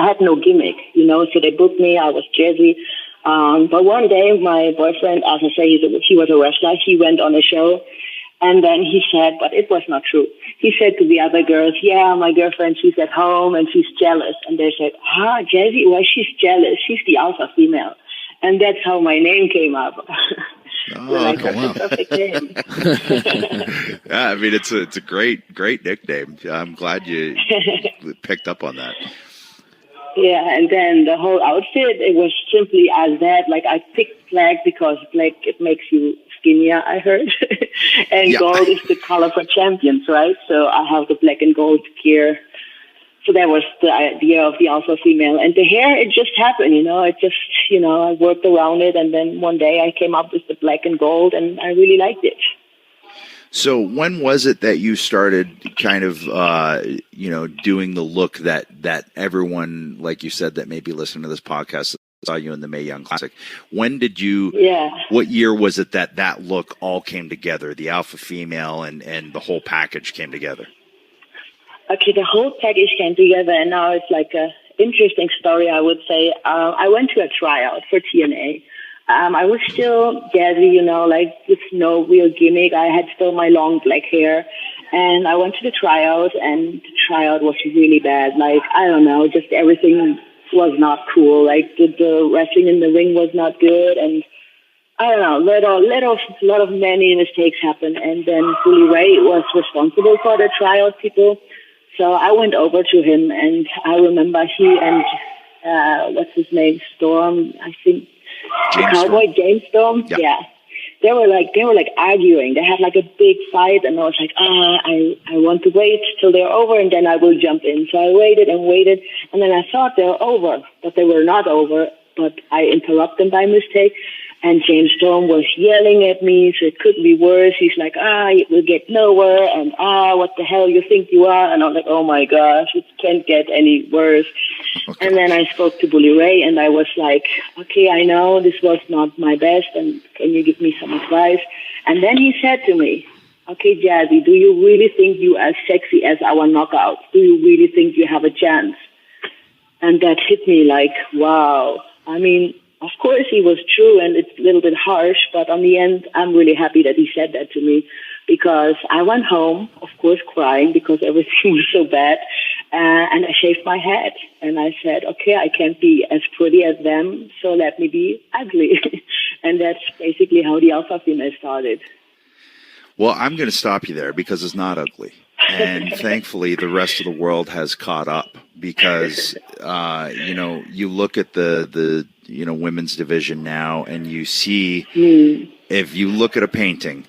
had no gimmick, you know, so they booked me, I was Jazzy. But one day my boyfriend, as I say, he was a wrestler, he went on a show and then he said, but it was not true. He said to the other girls, yeah, my girlfriend, she's at home and she's jealous. And they said, Jazzy, why she's jealous? She's the alpha female. And that's how my name came up. Oh, okay. Wow. Perfect name. Yeah, I mean, it's a great nickname. I'm glad you picked up on that. Yeah, and then the whole outfit, it was simply as that. Like, I picked black because black, it makes you skinnier, I heard. And gold is the color for champions, right? So I have the black and gold gear. So that was the idea of the alpha female. And the hair, it just happened, it just, I worked around it. And then one day I came up with the black and gold, and I really liked it. So when was it that you started kind of, doing the look that everyone, like you said, that may be listening to this podcast saw you in the Mae Young Classic? When did you, what year was it that look all came together, the alpha female and the whole package came together? Okay, the whole package came together, and now it's like a interesting story, I would say. I went to a tryout for TNA. I was still jazzy, like with no real gimmick. I had still my long black hair. And I went to the tryout, and the tryout was really bad. Like, I don't know, just everything was not cool. Like, the wrestling in the ring was not good. And I don't know, a lot of many mistakes happened. And then Bully Ray was responsible for the tryout people. So I went over to him, and I remember he and, what's his name, Storm, I think, James Storm. Yeah. They were like arguing. They had like a big fight, and I was like, I want to wait till they're over, and then I will jump in. So I waited, and then I thought they were over, but they were not over. But I interrupted them by mistake, and James Storm was yelling at me, so it couldn't be worse. He's like, it will get nowhere, and what the hell you think you are? And I was like, oh my gosh, it can't get any worse. Okay. And then I spoke to Bully Ray, and I was like, okay, I know this was not my best, and can you give me some advice? And then he said to me, okay, Jazzy, do you really think you are as sexy as our knockouts? Do you really think you have a chance? And that hit me like, wow. I mean, of course he was true, and it's a little bit harsh, but on the end, I'm really happy that he said that to me, because I went home, of course, crying because everything was so bad, and I shaved my head, and I said, okay, I can't be as pretty as them, so let me be ugly. And that's basically how the alpha female started. Well, I'm going to stop you there because it's not ugly. And thankfully, the rest of the world has caught up because, you look at the women's division now, and you see, if you look at a painting,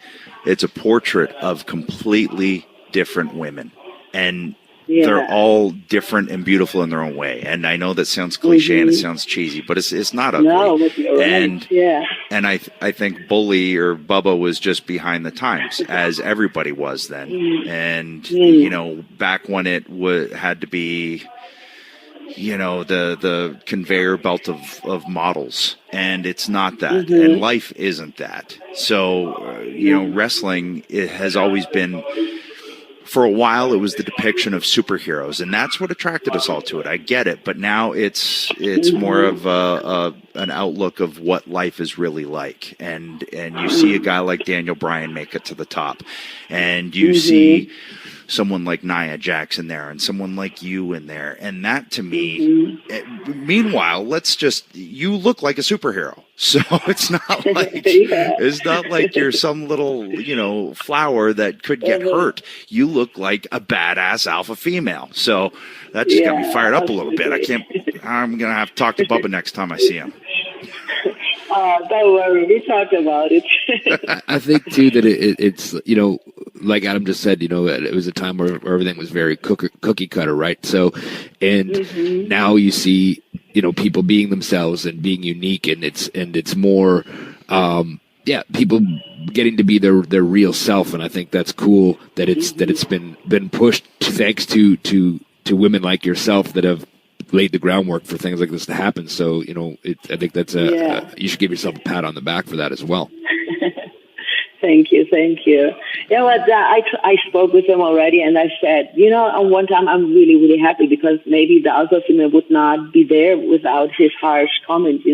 it's a portrait of completely different women. And they're all different and beautiful in their own way. And I know that sounds cliche and it sounds cheesy, but it's not ugly. No, but you're right. And I think Bully or Bubba was just behind the times, as everybody was then. And, back when it had to be, the conveyor belt of models. And it's not that. And life isn't that. So, wrestling, it has always been... For a while, it was the depiction of superheroes, and that's what attracted us all to it. I get it, but now it's more of an outlook of what life is really like. And you see a guy like Daniel Bryan make it to the top, and you see someone like Nia Jax in there, and someone like you in there, and that to me. Meanwhile, you look like a superhero, so it's not like you're some little flower that could get hurt. You look like a badass alpha female, so that just got me fired up a little bit. I'm gonna have to talk to Bubba next time I see him. Don't worry, we talked about it. I think too that it's like Adam just said, it was a time where everything was very cookie cutter, right? So, and now you see, people being themselves and being unique, and it's more, people getting to be their real self, and I think that's cool that it's been pushed thanks to women like yourself that have laid the groundwork for things like this to happen. So, I think that's you should give yourself a pat on the back for that as well. Thank you. Yeah, well, I spoke with him already, and I said, on one time I'm really, really happy because maybe the alpha female would not be there without his harsh comments,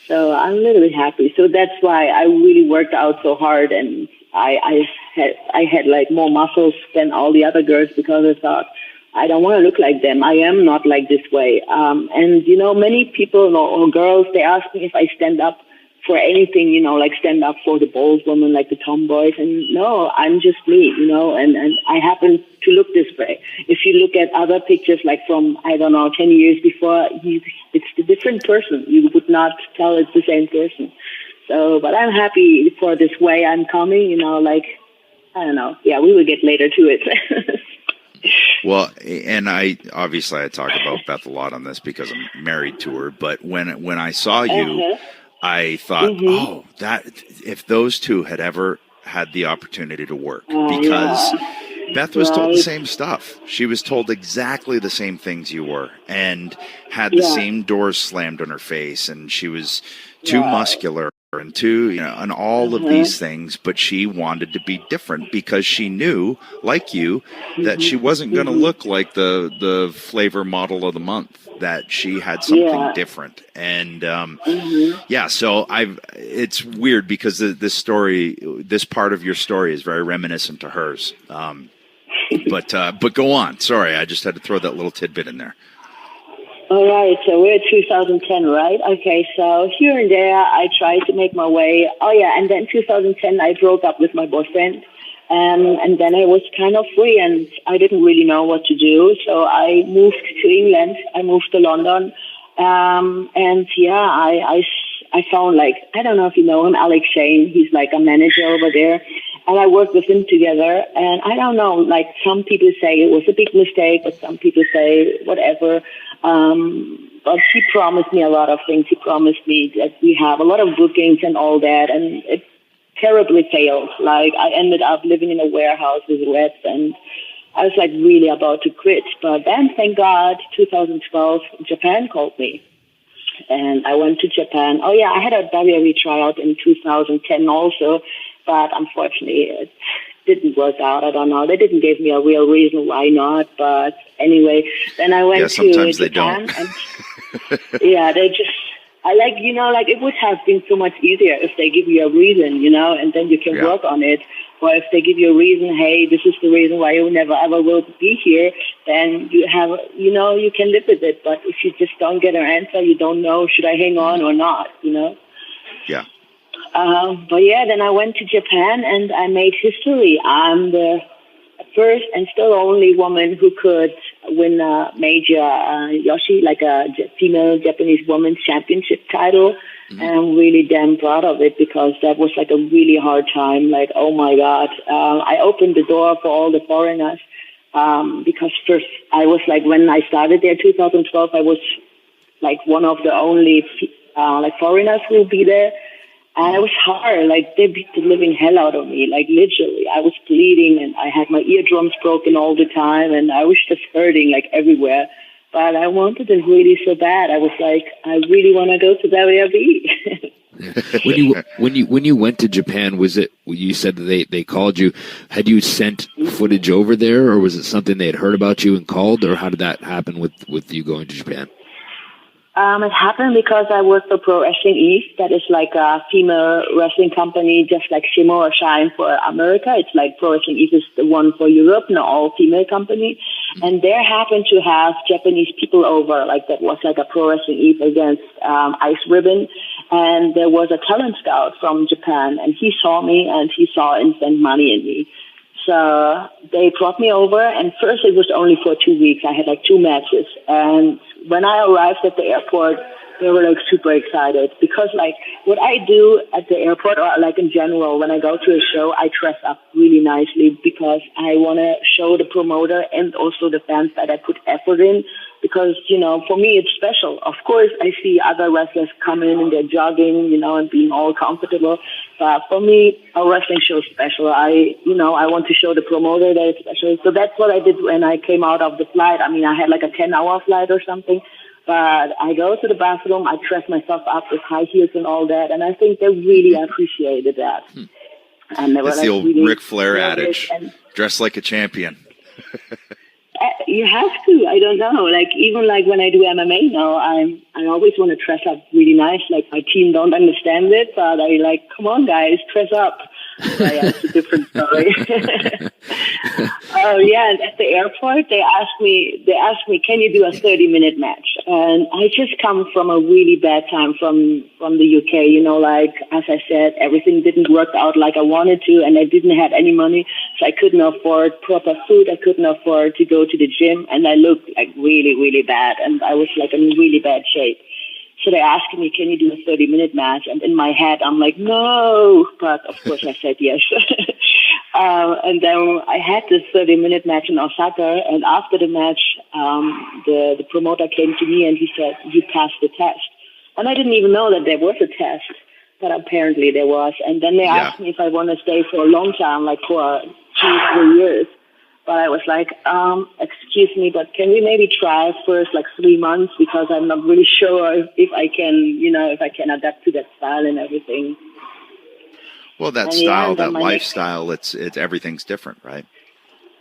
So I'm a little bit happy. So that's why I really worked out so hard, and I had like more muscles than all the other girls because I thought, I don't want to look like them. I am not like this way. And, many people or girls, they ask me if I stand up for anything, like stand up for the bold woman, like the tomboys. And no, I'm just me, and I happen to look this way. If you look at other pictures, like from, 10 years before, it's a different person. You would not tell it's the same person. So, but I'm happy for this way I'm coming, I don't know. Yeah, we will get later to it. Well, and I talk about Beth a lot on this because I'm married to her, but when I saw you, I thought, oh, that if those two had ever had the opportunity to work, because Beth was told the same stuff. She was told exactly the same things you were, and had the same doors slammed on her face, and she was too muscular and too, and all of these things, but she wanted to be different because she knew, like you, that she wasn't going to look like the flavor model of the month, that she had something different. And, so it's weird because this part of your story is very reminiscent to hers. But go on. Sorry, I just had to throw that little tidbit in there. All right, so we're at 2010, right? Okay, so here and there, I tried to make my way. Oh, yeah, and then 2010, I broke up with my boyfriend, and then I was kind of free, and I didn't really know what to do, so I moved to England. I moved to London, and I found, like, I don't know if you know him, Alex Shane. He's like a manager over there, and I worked with him together, and I don't know, like, some people say it was a big mistake, but some people say whatever. But he promised me a lot of things. He promised me that we have a lot of bookings and all that, and it terribly failed. Like, I ended up living in a warehouse with rats, and I was like really about to quit. But then, thank God, 2012, Japan called me, and I went to Japan. Oh yeah, I had a WWE tryout in 2010 also, but unfortunately it didn't work out. I don't know. They didn't give me a real reason why not. But anyway, then I went to Japan. They don't. And, they just, it would have been so much easier if they give you a reason, and then you can work on it. Or if they give you a reason, hey, this is the reason why you never ever will be here, then you have, you can live with it. But if you just don't get an answer, you don't know, should I hang on or not, Yeah. But then I went to Japan and I made history. I'm the first and still only woman who could win a major Yoshi, like a female Japanese women's championship title. And I'm really damn proud of it because that was like a really hard time. Like, oh my God. I opened the door for all the foreigners. Because first I was like, when I started there 2012, I was like one of the only foreigners who would be there. And it was hard. Like, they beat the living hell out of me. Like, literally. I was bleeding and I had my eardrums broken all the time and I was just hurting like everywhere. But I wanted it really so bad. I was like, I really want to go to WWE. When you went to Japan, was it, you said that they called you, had you sent footage over there, or was it something they had heard about you and called, or how did that happen with you going to Japan? It happened because I worked for Pro Wrestling East. That is like a female wrestling company, just like Shimmer or Shine for America. It's like Pro Wrestling East is the one for Europe, an all-female company. And there happened to have Japanese people over. Like, that was like a Pro Wrestling East against Ice Ribbon. And there was a talent scout from Japan, and he saw me, and he saw instant money in me. So they brought me over, and first it was only for 2 weeks. I had like 2 matches. And when I arrived at the airport, they were like super excited because like what I do at the airport or like in general, when I go to a show, I dress up really nicely because I want to show the promoter and also the fans that I put effort in because, for me, it's special. Of course, I see other wrestlers come in and they're jogging, and being all comfortable. But for me, a wrestling show is special. I want to show the promoter that it's special. So that's what I did when I came out of the flight. I mean, I had like a 10-hour flight or something. But I go to the bathroom, I dress myself up with high heels and all that, and I think they really appreciated that. And they were That's the old really Ric Flair adage, dress like a champion. You have to. I don't know. Like, even like when I do MMA now, I always want to dress up really nice. Like, my team don't understand it, but I like, come on, guys, dress up. So, yeah, it's a different story. Oh yeah, and at the airport they asked me, can you do a 30-minute match? And I just come from a really bad time from the UK, you know, like, as I said, everything didn't work out like I wanted to, and I didn't have any money, so I couldn't afford proper food, I couldn't afford to go to the gym, and I looked like really, really bad, and I was like in really bad shape. So they asked me, can you do a 30-minute match? And in my head, I'm like, no. But of course I said yes. And then I had this 30-minute match in Osaka. And after the match, the promoter came to me and he said, you passed the test. And I didn't even know that there was a test. But apparently there was. And then they asked me if I want to stay for a long time, like for 2-3 years. But I was like, excuse me, but can we maybe try first like 3 months, because I'm not really sure if I can, you know, if I can adapt to that style and everything. Well, that style, that lifestyle, it's everything's different, right?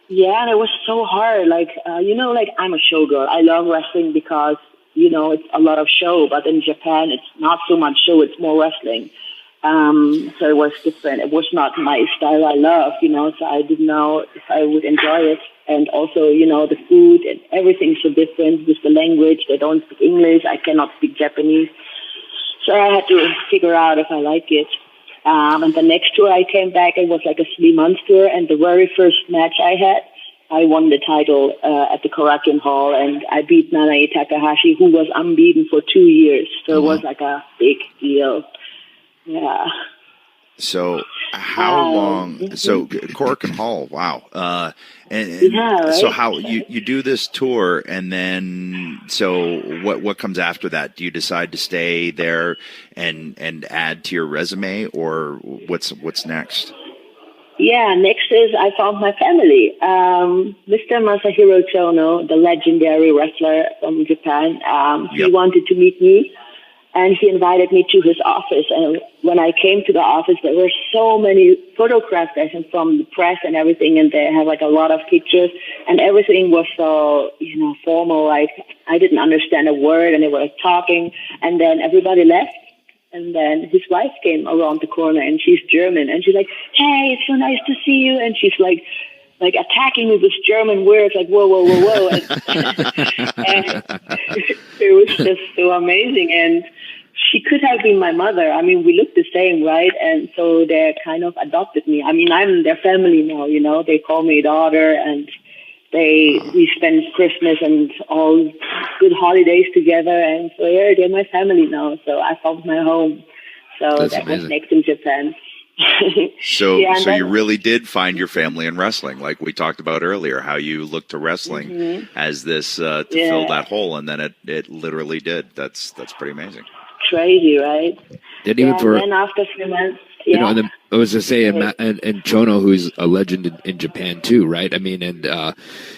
Yeah, and it was so hard. Like, you know, like I'm a showgirl. I love wrestling because, you know, it's a lot of show. But in Japan, it's not so much show, it's more wrestling. So it was different. It was not my style I loved, you know, so I didn't know if I would enjoy it. And also, you know, the food and everything's so different with the language. They don't speak English. I cannot speak Japanese. So I had to figure out if I like it. And the next tour I came back, it was like a 3-month tour. And the very first match I had, I won the title at the Korakuen Hall. And I beat Nanae Takahashi, who was unbeaten for 2 years. So it was like a big deal. Yeah. So how long? So Korakuen Hall, wow. So how you do this tour, and then so what comes after that? Do you decide to stay there and add to your resume, or what's next? Yeah, next is I found my family. Mr. Masahiro Chono, the legendary wrestler from Japan, he wanted to meet me. And he invited me to his office. And when I came to the office, there were so many photographs from the press and everything. And they have like a lot of pictures. And everything was so, you know, formal. Like I didn't understand a word. And they were talking. And then everybody left. And then his wife came around the corner. And she's German. And she's like, hey, it's so nice to see you. And she's like attacking me with German words, like, whoa, whoa, whoa, whoa. And it was just so amazing. And she could have been my mother. I mean, we look the same, right? And so they kind of adopted me. I mean, I'm their family now, you know. They call me daughter, and we spend Christmas and all good holidays together. And so, yeah, they're my family now. So I found my home. So that was next in Japan. So you really did find your family in wrestling, like we talked about earlier, how you looked to wrestling as this to fill that hole, and then it literally did. That's pretty amazing. Crazy, right? Didn't even for then after 3 months, you know, and then I was to say, and Chono, who's a legend in Japan too, right? I mean, and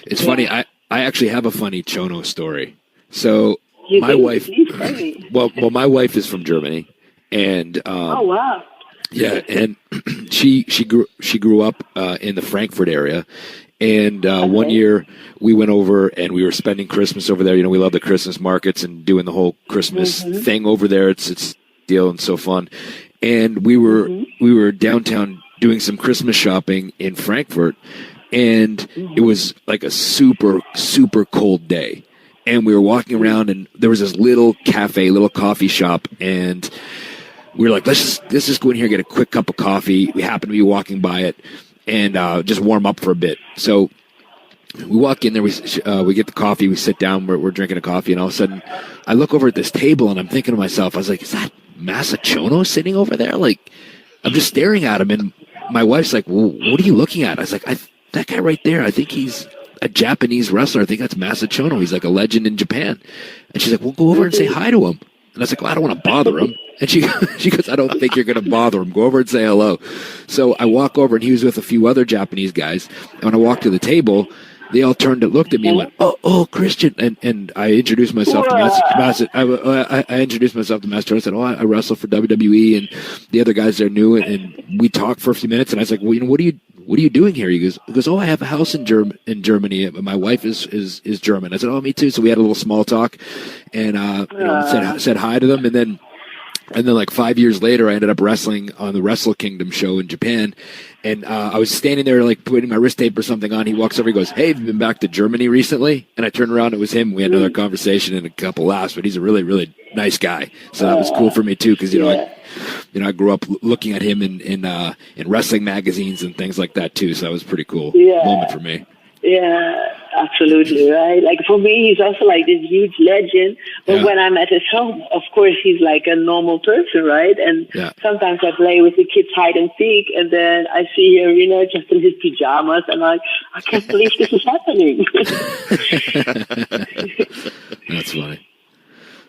it's funny. I actually have a funny Chono story. So my wife, well, my wife is from Germany, and oh wow. Yeah, and she grew up in the Frankfurt area, and one year we went over and we were spending Christmas over there. You know, we love the Christmas markets and doing the whole Christmas thing over there. It's deal and so fun. And we were downtown doing some Christmas shopping in Frankfurt, and it was like a super cold day. And we were walking around, and there was this little cafe, little coffee shop, and we were like, let's just go in here and get a quick cup of coffee. We happened to be walking by it and just warm up for a bit. So we walk in there, we get the coffee, we sit down, we're drinking a coffee, and all of a sudden I look over at this table and I'm thinking to myself, I was like, is that Masa Chono sitting over there? Like, I'm just staring at him, and my wife's like, well, what are you looking at? I was like, that guy right there, I think he's a Japanese wrestler. I think that's Masa Chono. He's like a legend in Japan. And she's like, well, go over and say hi to him. And I was like, well, I don't want to bother him. And she goes, I don't think you're going to bother him. Go over and say hello. So I walk over, and he was with a few other Japanese guys. And when I walked to the table, they all turned and looked at me and went, oh, Christian. And I introduced myself to Master. I introduced myself to Master. I said, I wrestle for WWE. And the other guys there knew it. And we talked for a few minutes. And I was like, well, you know, what are you doing here? He goes, I have a house in Germany. My wife is German. I said, oh, me too. So we had a little small talk and said hi to them. And then And then like 5 years later, I ended up wrestling on the Wrestle Kingdom show in Japan. And I was standing there like putting my wrist tape or something on. He walks over, he goes, "Hey, have you been back to Germany recently?" And I turned around, it was him. We had another conversation and a couple laughs, but he's a really, really nice guy. So that was cool for me too, because I grew up looking at him in wrestling magazines and things like that too. So that was a pretty cool moment for me. Yeah, absolutely, right? Like for me, he's also like this huge legend. But when I'm at his home, of course, he's like a normal person, right? And sometimes I play with the kids hide and seek, and then I see him, just in his pajamas, and I can't believe this is happening. That's funny.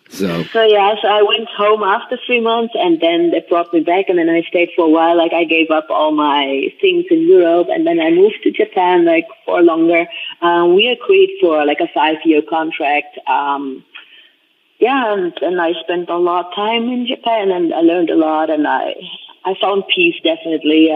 So I went home after 3 months, and then they brought me back, and then I stayed for a while. Like I gave up all my things in Europe, and then I moved to Japan like for longer. We agreed for like a 5-year contract. And I spent a lot of time in Japan, and I learned a lot, and I found peace definitely.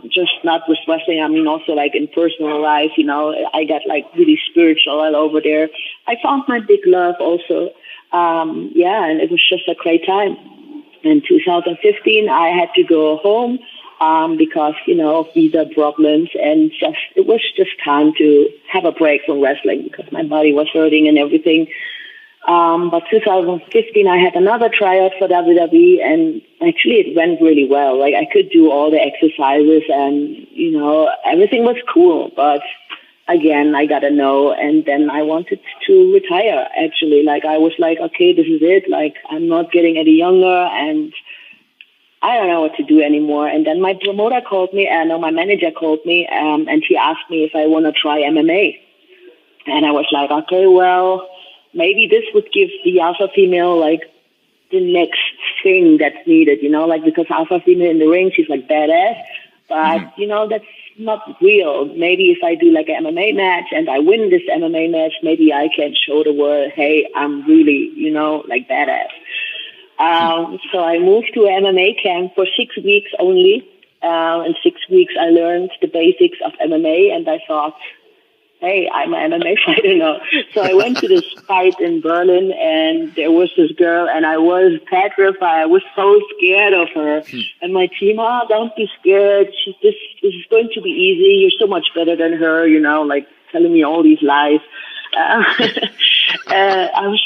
Just not with wrestling. I mean, also like in personal life. I got like really spiritual all over there. I found my big love also. And it was just a great time. In 2015, I had to go home because, of visa problems, and it was just time to have a break from wrestling because my body was hurting and everything. But 2015, I had another tryout for WWE, and actually it went really well. Like I could do all the exercises, and everything was cool, but again, I got a no, and then I wanted to retire, actually. Like, I was like, okay, this is it. Like, I'm not getting any younger, and I don't know what to do anymore. And then my promoter called me, my manager called me, and he asked me if I want to try MMA. And I was like, okay, well, maybe this would give the alpha female, like, the next thing that's needed, because alpha female in the ring, she's, like, badass. But, that's not real. Maybe if I do like an MMA match and I win this MMA match, maybe I can show the world, hey, I'm really, like badass. So I moved to an MMA camp for 6 weeks only. In 6 weeks, I learned the basics of MMA, and I thought, hey, I'm an MMA fighter now. So I went to this fight in Berlin, and there was this girl, and I was petrified. I was so scared of her. And my team, don't be scared. This is going to be easy. You're so much better than her, like telling me all these lies. I was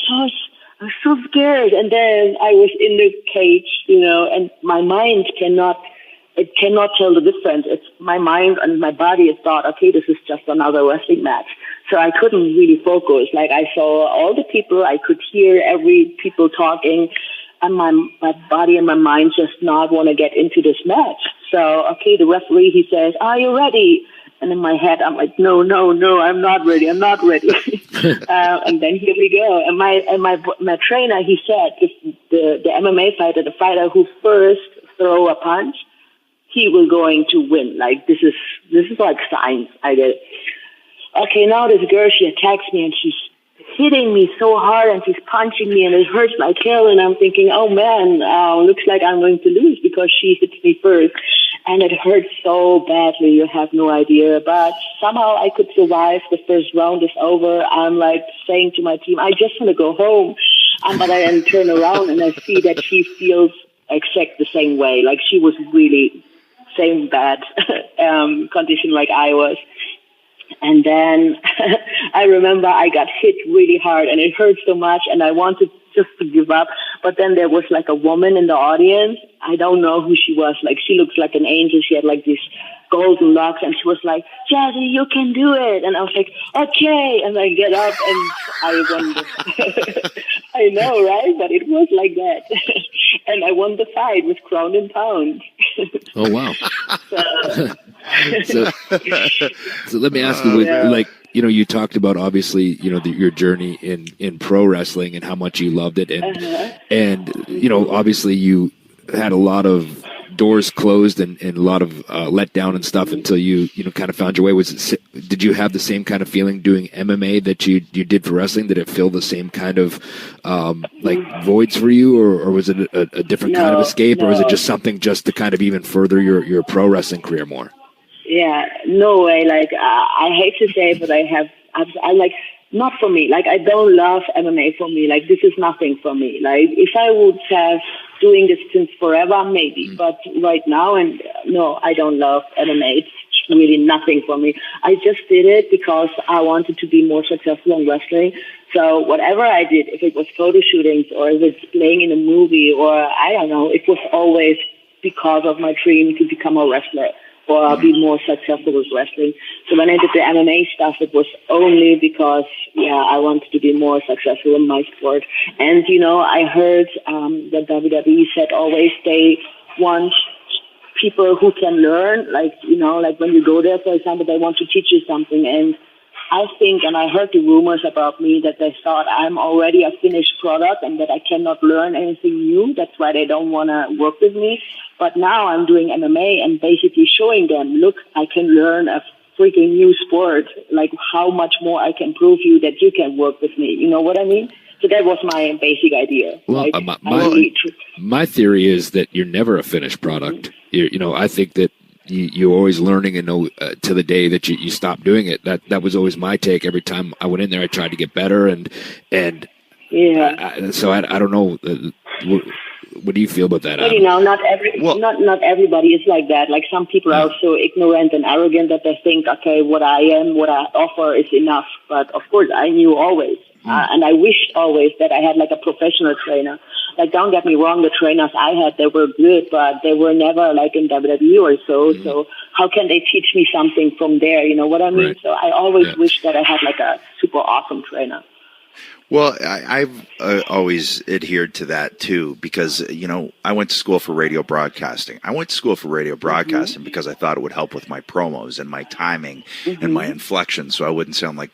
so scared. And then I was in the cage, and my mind cannot tell the difference. It's my mind and my body has thought, okay, this is just another wrestling match. So I couldn't really focus. Like I saw all the people, I could hear every people talking, and my body and my mind just not want to get into this match. So, okay, the referee, he says, are you ready? And in my head, I'm like, no, I'm not ready. And then here we go. And my trainer, he said, if the MMA fighter, the fighter who first throw a punch, he will going to win. Like this is like science. I get it. Okay, now this girl, she attacks me and she's hitting me so hard and she's punching me and it hurts like hell. And I'm thinking, oh man, looks like I'm going to lose because she hits me first. And it hurts so badly, you have no idea. But somehow I could survive. The first round is over. I'm like saying to my team, I just want to go home. But I then turn around and I see that she feels exact the same way. Like she was really same bad condition like I was. And then I remember I got hit really hard and it hurt so much and I wanted just to give up. But then there was like a woman in the audience. I don't know who she was. Like she looks like an angel. She had like these golden locks and she was like, Jazzy, you can do it. And I was like, okay. And I get up and I won. I know, right? But it was like that. And I won the fight with ground and pound. Oh, wow. So let me ask you, like, you know, you talked about obviously, you know, your journey in pro wrestling and how much you loved it. And you know, obviously you had a lot of doors closed and a lot of letdown and stuff until you know, kind of found your way. Did you have the same kind of feeling doing MMA that you did for wrestling? Did it fill the same kind of like voids for you, or was it a different kind of escape, or was it just something just to kind of even further your pro wrestling career more? Yeah, no way. Like, I hate to say it, but I like, not for me. Like, I don't love MMA for me. Like, this is nothing for me. Like, if I would have doing this since forever, maybe. But right now, and no, I don't love MMA. It's really nothing for me. I just did it because I wanted to be more successful in wrestling. So whatever I did, if it was photo shootings or if it's playing in a movie or I don't know, it was always because of my dream to become a wrestler or be more successful with wrestling. So when I did the MMA stuff, it was only because, I wanted to be more successful in my sport. And, I heard that WWE said always they want people who can learn, like when you go there, for example, they want to teach you something. And I think, and I heard the rumors about me that they thought I'm already a finished product and that I cannot learn anything new. That's why they don't want to work with me. But now I'm doing MMA and basically showing them, look, I can learn a freaking new sport, like how much more I can prove you that you can work with me. You know what I mean? So that was my basic idea. Well, my theory is that you're never a finished product. I think that you're always learning and know to the day that you stop doing it. That was always my take. Every time I went in there, I tried to get better, and so I don't know. What do you feel about that? But not everybody is like that. Like some people are so ignorant and arrogant that they think, okay, what I offer is enough. But of course, I knew always. And I wished always that I had like a professional trainer. Like, don't get me wrong, the trainers I had, they were good, but they were never like in WWE or so. So how can they teach me something from there? You know what I mean? Right. So I always wished that I had like a super awesome trainer. Well, I've always adhered to that too, because, I went to school for radio broadcasting. I went to school for radio broadcasting because I thought it would help with my promos and my timing and my inflection, so I wouldn't sound like,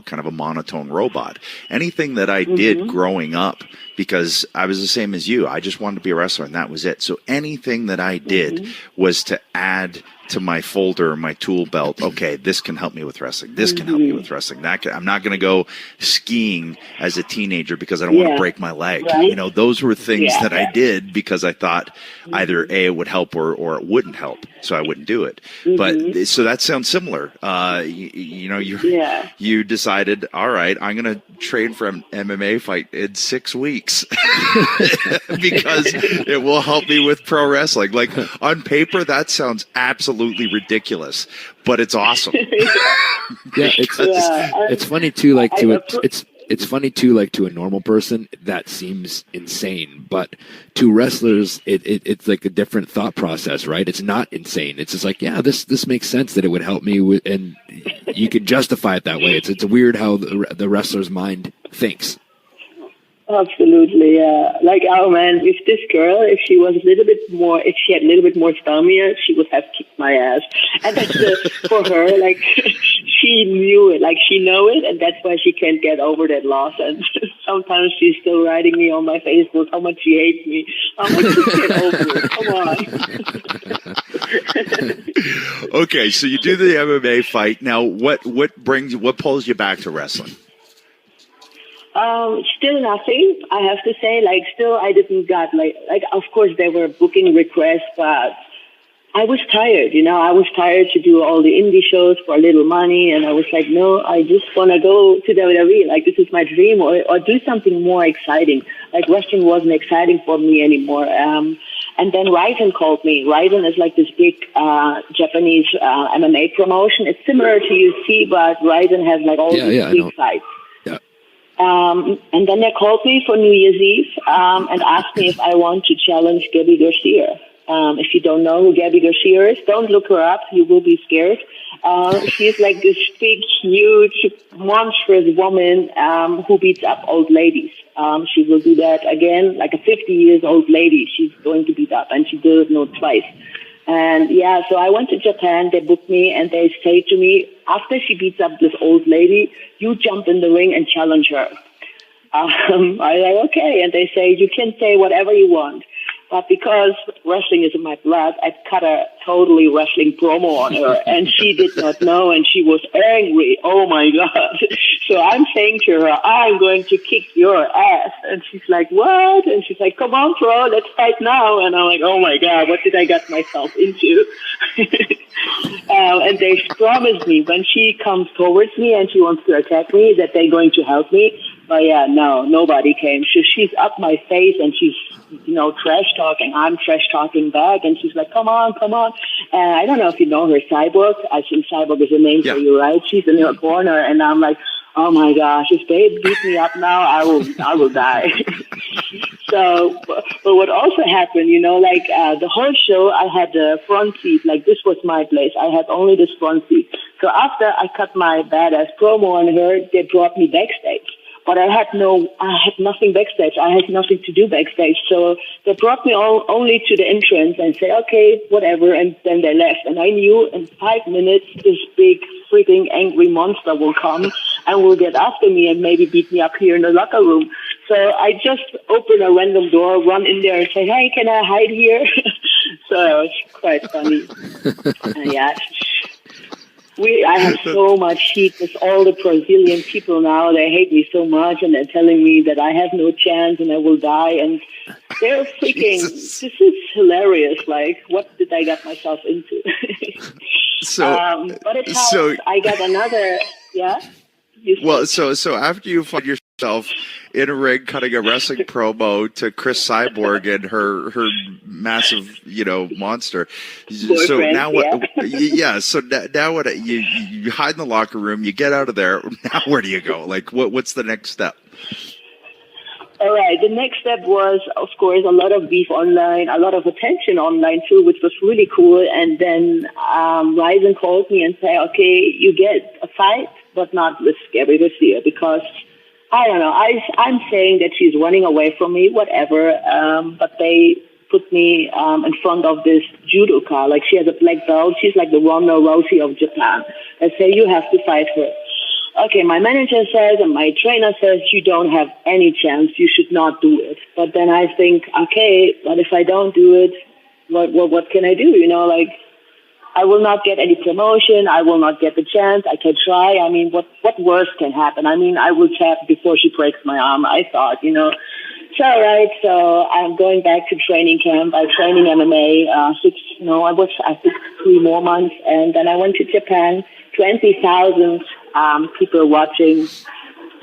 kind of a monotone robot. Anything that I did growing up, because I was the same as you, I just wanted to be a wrestler and that was it. So anything that I did was to add to my folder, my tool belt. Okay, this can help me with wrestling. This can help me with wrestling. I'm not going to go skiing as a teenager because I don't want to break my leg. Right? Those were things that I did because I thought either A, it would help or it wouldn't help. So I wouldn't do it. But so that sounds similar. You decided, all right, I'm going to train for an MMA fight in 6 weeks because it will help me with pro wrestling. Like on paper, that sounds absolutely ridiculous, but it's awesome. It's funny too. Like it's funny too. Like to a normal person, that seems insane, but to wrestlers, it's like a different thought process, right? It's not insane. It's just like, this makes sense that it would help me with, and you can justify it that way. It's weird how the wrestler's mind thinks. Absolutely, yeah. Like, oh man, if this girl, if she had a little bit more stamina, she would have kicked my ass. And that's for her, like, she knew it, like she know it, and that's why she can't get over that loss. And sometimes she's still writing me on my Facebook how much she hates me. I'm like, just get over it. Come on. Okay, so you do the MMA fight. Now, what pulls you back to wrestling? Still nothing, I have to say. Like, still I didn't got, like, of course there were booking requests, but I was tired, I was tired to do all the indie shows for a little money, and I was like, no, I just want to go to WWE, like, this is my dream, or do something more exciting. Like, wrestling wasn't exciting for me anymore. And then Ryzen called me. Ryzen is like this big Japanese MMA promotion. It's similar to UC, but Ryzen has like all these big fights. And then they called me for New Year's Eve and asked me if I want to challenge Gabby Garcia. If you don't know who Gabby Garcia is, don't look her up. You will be scared. She's like this big, huge, monstrous woman who beats up old ladies. She will do that again, like a 50-year-old lady. She's going to beat up, and she did it twice. And so I went to Japan, they booked me, and they say to me, after she beats up this old lady, you jump in the ring and challenge her. I was like, okay. And they say, you can say whatever you want. But because wrestling is in my blood, I cut a totally wrestling promo on her, and she did not know, and she was angry. Oh my God. So I'm saying to her, I'm going to kick your ass. And she's like, what? And she's like, come on, bro, let's fight now. And I'm like, oh my God, what did I get myself into? And they promised me when she comes towards me and she wants to attack me that they're going to help me. But yeah, no, nobody came. She's up my face and she's, trash talking. I'm trash talking back, and she's like, come on. And I don't know if you know her, Cyborg. I think Cyborg is a name for you, right? She's in her corner, and I'm like, oh my gosh, if they beat me up now, I will die. So, but what also happened, the whole show, I had the front seat. Like, this was my place. I had only this front seat. So after I cut my badass promo on her, they brought me backstage. But I had nothing backstage. I had nothing to do backstage. So they brought me only to the entrance and said, okay, whatever. And then they left. And I knew in 5 minutes, this big freaking angry monster will come and will get after me and maybe beat me up here in the locker room. So I just open a random door, run in there and say, hey, can I hide here? So it's quite funny. Yeah. I have so much heat with all the Brazilian people now. They hate me so much, and they're telling me that I have no chance and I will die. And they're freaking, this is hilarious. Like, what did I get myself into? But it helps. I got another, yeah? Well, so after you find yourself in a ring cutting a wrestling promo to Chris Cyborg and her massive, monster. Boyfriend, so now what? Yeah. So now what? You hide in the locker room. You get out of there. Now where do you go? Like, what's the next step? All right. The next step was, of course, a lot of beef online, a lot of attention online too, which was really cool. And then Ryzen called me and said, okay, you get a fight, but not with Gabby this year, because I don't know. I'm saying that she's running away from me, whatever. But they put me in front of this judoka. Like, she has a black belt. She's like the Ronda Rousey of Japan. They say, you have to fight her. Okay, my manager says and my trainer says, you don't have any chance. You should not do it. But then I think, okay, but if I don't do it, what can I do? I will not get any promotion. I will not get the chance. I can try. I mean, what worse can happen? I mean, I will tap before she breaks my arm, I thought, So, all right, so I'm going back to training camp. I'm training MMA, I think 3 more months. And then I went to Japan, 20,000 people watching.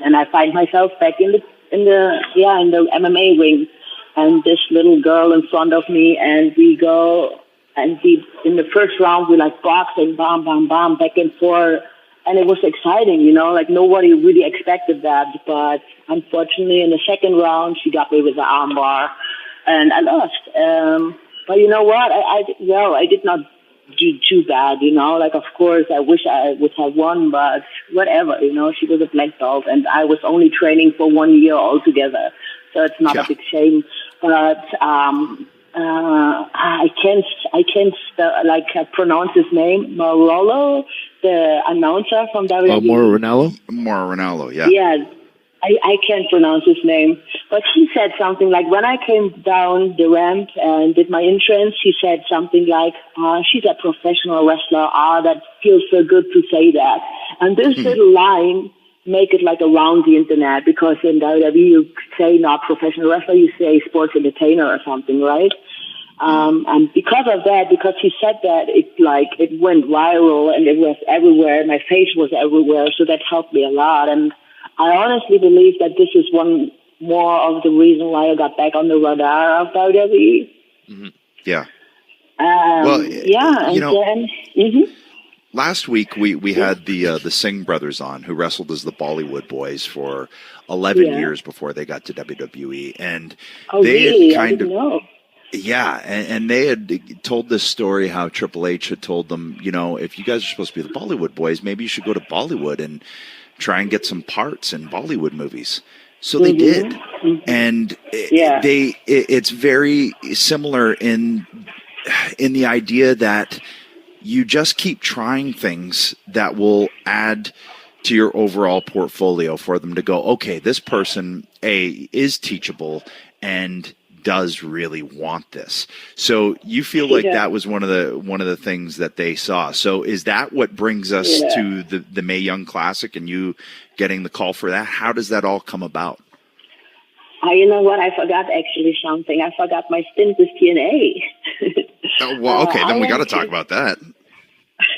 And I find myself back in the MMA ring. And this little girl in front of me, and we go... And in the first round, we boxing, bam, bam, bam, back and forth. And it was exciting, like nobody really expected that. But unfortunately, in the second round, she got me with the armbar and I lost. But you know what? I did not do too bad, of course, I wish I would have won, but whatever, she was a black belt and I was only training for 1 year altogether. So it's not a big shame. But, I can't pronounce his name. Marolo, the announcer from WWE. Mauro Ranallo? Mauro Ranallo, yeah. Yeah, I can't pronounce his name. But he said something like, when I came down the ramp and did my entrance, he said something like, she's a professional wrestler. That feels so good to say that. And this little line make it around the internet, because in WWE you say not professional wrestler, you say sports entertainer or something, right? And because of that, because he said that, it went viral and it was everywhere. My face was everywhere, so that helped me a lot. And I honestly believe that this is one more of the reason why I got back on the radar of WWE. Mm-hmm. Yeah. Last week we had the Singh brothers on, who wrestled as the Bollywood Boys for 11 years before they got to WWE, and they had kind of know. Yeah, and they had told this story how Triple H had told them, if you guys are supposed to be the Bollywood Boys, maybe you should go to Bollywood and try and get some parts in Bollywood movies. So they did, and it's very similar in the idea that you just keep trying things that will add to your overall portfolio for them to go, okay, this person is teachable and does really want this. So you feel like that was one of the things that they saw. So is that what brings us to the Mae Young Classic and you getting the call for that? How does that all come about? You know what? I forgot actually something. I forgot my stint with TNA. Well, okay, then we got to talk about that.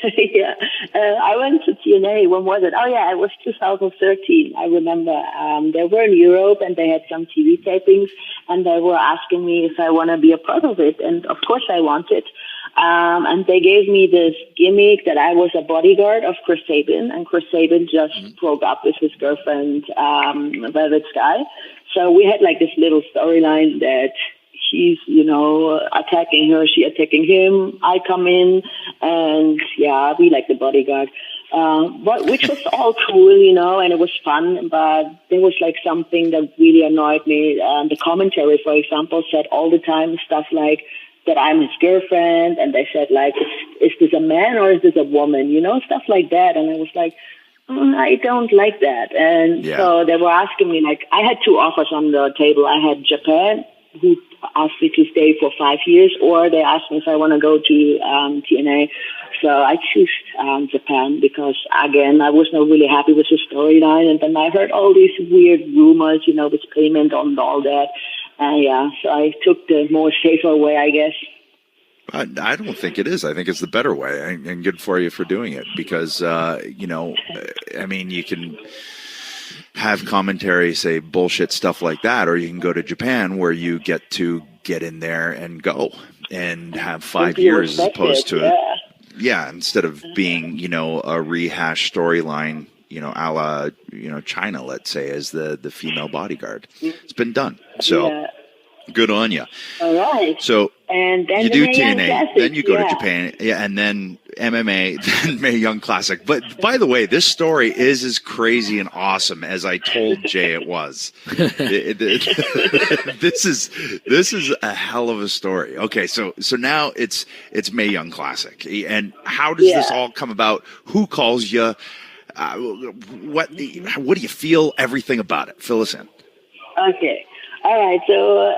Yeah. I went to TNA. When was it? Oh, yeah, it was 2013. I remember they were in Europe and they had some TV tapings and they were asking me if I want to be a part of it. And of course I wanted. And they gave me this gimmick that I was a bodyguard of Chris Sabin, and Chris Sabin just broke up with his girlfriend, Velvet Sky. So we had like this little storyline that he's, attacking her, she attacking him. I come in and I'll be like the bodyguard. Which was all cool, and it was fun, but there was like something that really annoyed me. The commentary, for example, said all the time stuff like that I'm his girlfriend, and they said like, is this a man or is this a woman? Stuff like that. And I was like, I don't like that. And so they were asking me, like, I had two offers on the table. I had Japan, who asked me to stay for 5 years, or they asked me if I want to go to TNA. So I choose Japan because, again, I was not really happy with the storyline. And then I heard all these weird rumors, with payment on all that. So I took the more safer way, I guess. I don't think it is. I think it's the better way, and good for you for doing it because, you can have commentary say bullshit stuff like that, or you can go to Japan where you get to get in there and go and have 5 years as opposed to instead of being, a rehash storyline, a la, China, let's say, as the female bodyguard. It's been done. So good on you. All right. So and then you do TNA, Classic, then you go to Japan, and then MMA, then Mae Young Classic. But by the way, this story is as crazy and awesome as I told Jay it was. This is a hell of a story. Okay, so now it's Mae Young Classic, and how does this all come about? Who calls you? What do you feel? Everything about it. Fill us in. Okay. All right. So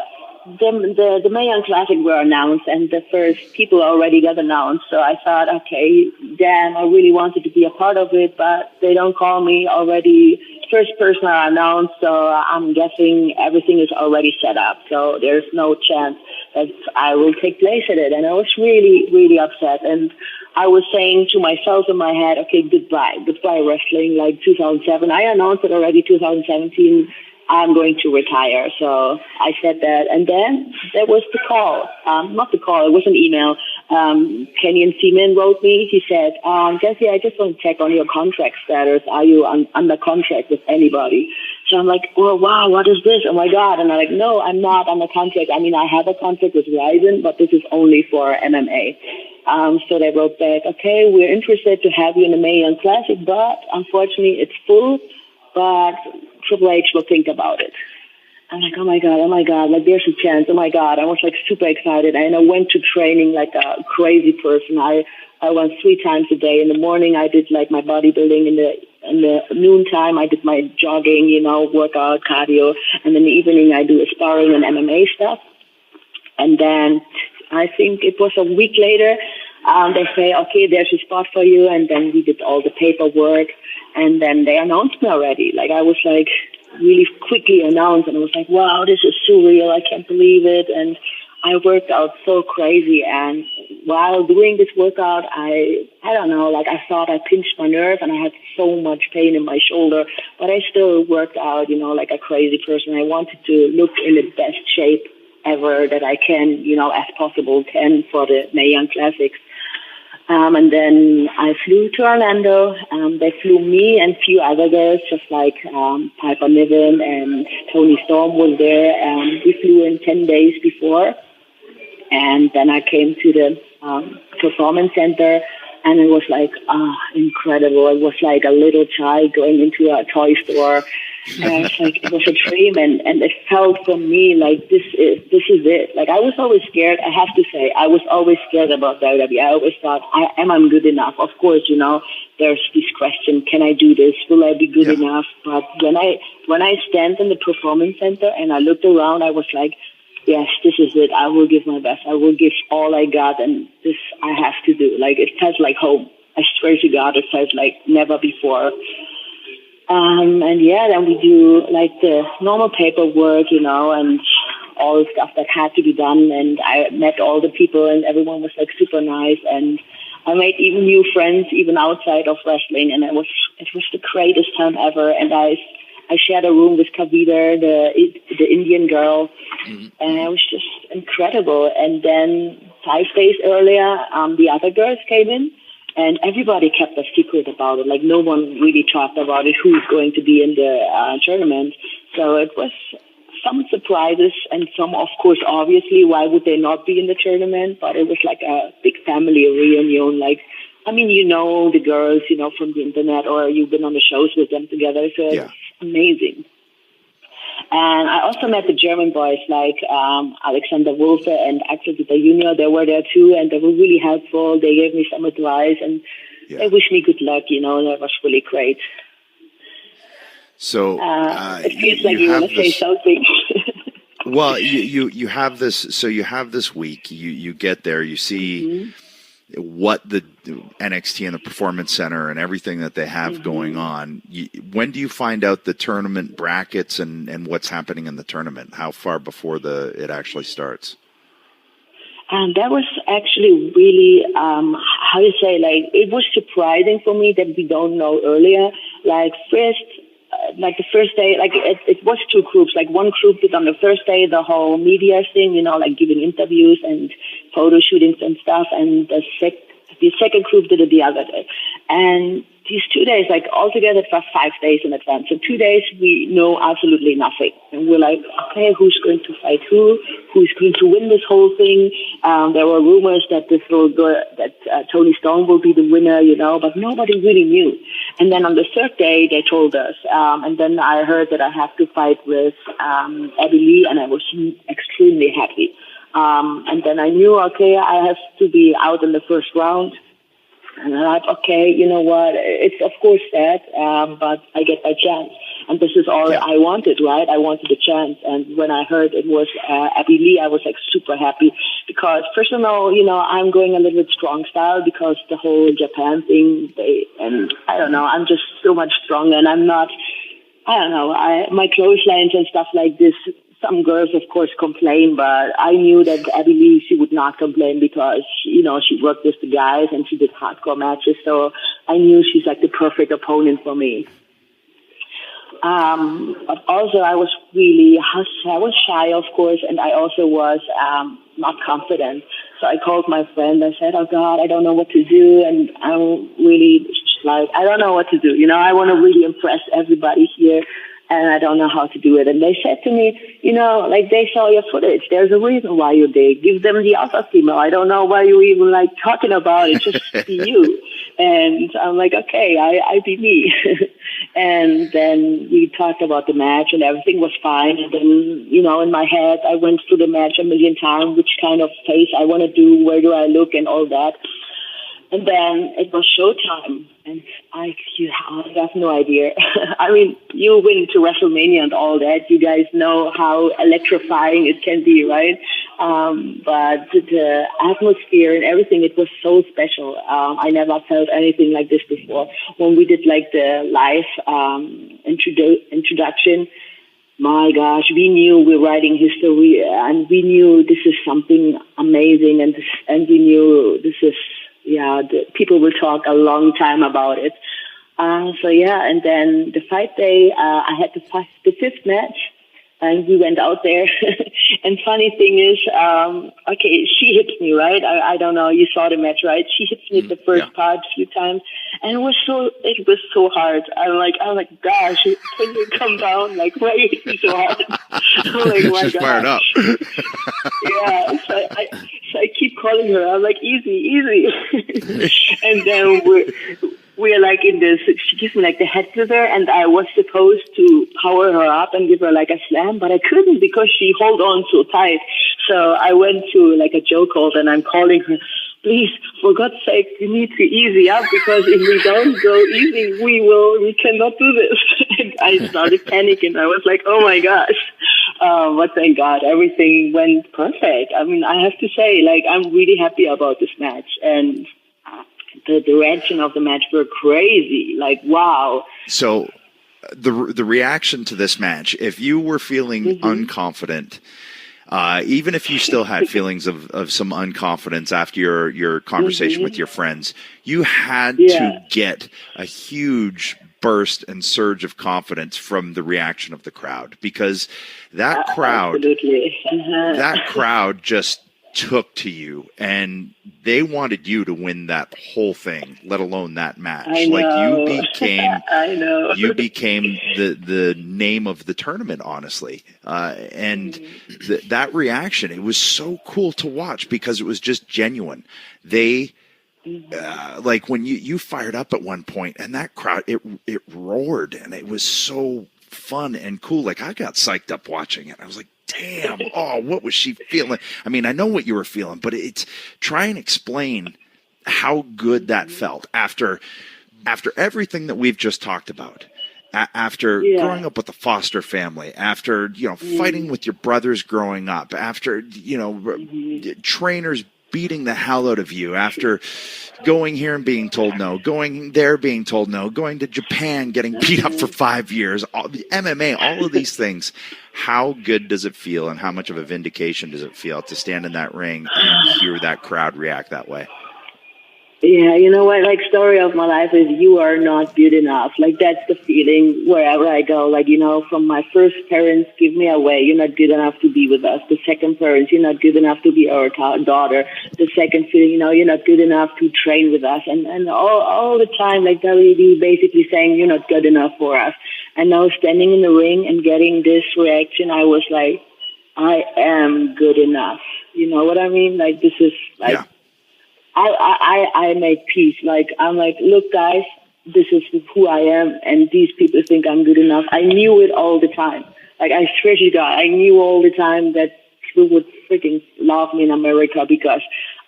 the Mae Young Classic were announced, and the first people already got announced. So I thought, okay, damn, I really wanted to be a part of it, but they don't call me already. First person are announced, so I'm guessing everything is already set up. So there's no chance that I will take place at it. And I was really, really upset. And I was saying to myself in my head, okay, goodbye wrestling, like 2007. I announced it already 2017. I'm going to retire. So I said that. And then there was the call. Not the call, it was an email. Kenyon Seaman wrote me. He said, Jazzy, I just want to check on your contract status. Are you under contract with anybody? So I'm like, oh, wow, what is this? Oh, my God. And I'm like, no, I'm not under contract. I mean, I have a contract with Ryzen, but this is only for MMA. So they wrote back, okay, we're interested to have you in the Mae Young Classic, but unfortunately it's full, but Triple H will think about it. I'm like, oh my God, like there's a chance. Oh my God. I was like super excited. And I went to training like a crazy person. I went 3 times a day. In the morning, I did like my bodybuilding. In the noontime, I did my jogging, workout, cardio. And in the evening, I do sparring and MMA stuff. And then I think it was a week later, they say, okay, there's a spot for you. And then we did all the paperwork. And then they announced me already. Like I was like really quickly announced, and I was like, wow, this is surreal. I can't believe it. And I worked out so crazy. And while doing this workout, I don't know, like I thought I pinched my nerve and I had so much pain in my shoulder, but I still worked out, like a crazy person. I wanted to look in the best shape ever that I can, as possible can for the Mae Young Classics. And then I flew to Orlando. They flew me and a few other girls, just like Piper Niven and Toni Storm was there. We flew in 10 days before. And then I came to the Performance Center, and it was like incredible. It was like a little child going into a toy store. And it was a dream, and it felt for me like this is it. Like I was always scared. I have to say, I was always scared about WWE. I always thought, am I good enough? Of course, there's this question: can I do this? Will I be good enough? But when I stand in the Performance Center and I looked around, I was like, yes, this is it. I will give my best. I will give all I got, and this I have to do. Like it felt like home. I swear to God, it felt like never before. And then we do like the normal paperwork, and all the stuff that had to be done. And I met all the people, and everyone was like super nice. And I made even new friends, even outside of wrestling, and it was the greatest time ever. And I shared a room with Kavita, the Indian girl, and it was just incredible. And then 5 days earlier, the other girls came in, and everybody kept a secret about it. Like, no one really talked about it, who's going to be in the tournament. So it was some surprises, and some, of course, obviously, why would they not be in the tournament? But it was like a big family reunion. Like, I mean, you know the girls, you know, from the internet, or you've been on the shows with them together. So it's amazing. And I also met the German boys like Alexander Wolfe and Axel Dieter Jr. They were there too, and they were really helpful. They gave me some advice, and they wished me good luck. You know, that was really great. So it feels like you want to say something. Well, you have this. So you have this week. You get there. You see what the NXT and the Performance Center and everything that they have going on. When do you find out the tournament brackets and what's happening in the tournament? How far before it actually starts? That was actually really, how to say, like, it was surprising for me that we don't know earlier. Like, the first day, like, it was two groups. Like, one group did on the first day the whole media thing, you know, like giving interviews and photo shootings and stuff, and the second group did it the other day. And these 2 days, like, altogether for 5 days in advance. So 2 days we know absolutely nothing. And we're like, okay, who's going to fight who? Who's going to win this whole thing? There were rumors that Tony Storm will be the winner, you know, but nobody really knew. And then on the third day, they told us. And then I heard that I have to fight with Abby Lee, and I was extremely happy. And then I knew, okay, I have to be out in the first round. And I'm like, okay, you know what? It's of course sad, but I get my chance. And this is all I wanted, right? I wanted a chance. And when I heard it was Abby Lee, I was like super happy because, first of all, you know, I'm going a little bit strong style because the whole Japan thing, and I don't know, I'm just so much stronger, and I'm not, I don't know, my clotheslines and stuff like this. Some girls, of course, complain, but I knew that Abby Lee, she would not complain because, you know, she worked with the guys and she did hardcore matches. So I knew she's like the perfect opponent for me. But also I was shy, of course, and I also was not confident. So I called my friend. I said, oh, God, I don't know what to do. And I'm really like, I don't know what to do. You know, I want to really impress everybody here. And I don't know how to do it. And they said to me, you know, like, they saw your footage. There's a reason why you're big. Give them the alpha female. I don't know why you even like talking about it. Just be you. And I'm like, okay, I be me. And then we talked about the match and everything was fine. And then, you know, in my head, I went through the match a million times, which kind of face I want to do, where do I look and all that. And then it was showtime, and I have no idea. I mean, you went to WrestleMania and all that. You guys know how electrifying it can be, right? But the atmosphere and everything, it was so special. I never felt anything like this before. When we did like the live introduction, my gosh, we knew we're writing history, and we knew this is something amazing, and we knew this is. Yeah, people will talk a long time about it. And then the fight day, I had the fifth match, and we went out there. And funny thing is, okay, she hits me, right? I don't know, you saw the match, right? She hits me the first part a few times, and it was so hard. I'm like, gosh, can you come down? Like, why you hit me so hard? I'm like, my She's gosh. fired up. Yeah, so I keep calling her. I'm like, easy. And then we're like in this, she gives me like the head scissor, and I was supposed to power her up and give her like a slam, but I couldn't because she held on so tight. So I went to like a joke hold, and I'm calling her, please, for God's sake, you need to easy up, because if we don't go easy, we cannot do this. And I started panicking. I was like, oh my gosh. But thank God, everything went perfect. I mean, I have to say, like, I'm really happy about this match, and the direction of the match were crazy. Like, wow. So the reaction to this match, if you were feeling unconfident, even if you still had feelings of some unconfidence after your conversation with your friends, you had to get a huge burst and surge of confidence from the reaction of the crowd, because that crowd, that crowd just took to you, and they wanted you to win that whole thing, let alone that match. Like you became, you became the name of the tournament, honestly. And that reaction, it was so cool to watch because it was just genuine. They, like when you fired up at one point, and that crowd, it roared, and it was so fun and cool. Like I got psyched up watching it. I was like, damn, oh, what was she feeling? I mean, I know what you were feeling, but it's try and explain how good that felt after everything that we've just talked about. After growing up with a foster family, after, fighting with your brothers growing up, after, trainers beating the hell out of you, after going here and being told no, going there being told no, going to Japan, getting beat up for 5 years, all the MMA, all of these things. How good does it feel, and how much of a vindication does it feel to stand in that ring and hear that crowd react that way? Yeah, you know what? Like, story of my life is you are not good enough. Like, that's the feeling wherever I go. Like, from my first parents, give me away. You're not good enough to be with us. The second parents, you're not good enough to be our daughter. The second feeling, you're not good enough to train with us. And all the time, like, WWE basically saying you're not good enough for us. And now standing in the ring and getting this reaction, I was like, I am good enough. You know what I mean? Like, this is like... Yeah. I make peace. Like, I'm like, look, guys, this is who I am, and these people think I'm good enough. I knew it all the time. Like, I swear to God, I knew all the time that people would freaking love me in America because,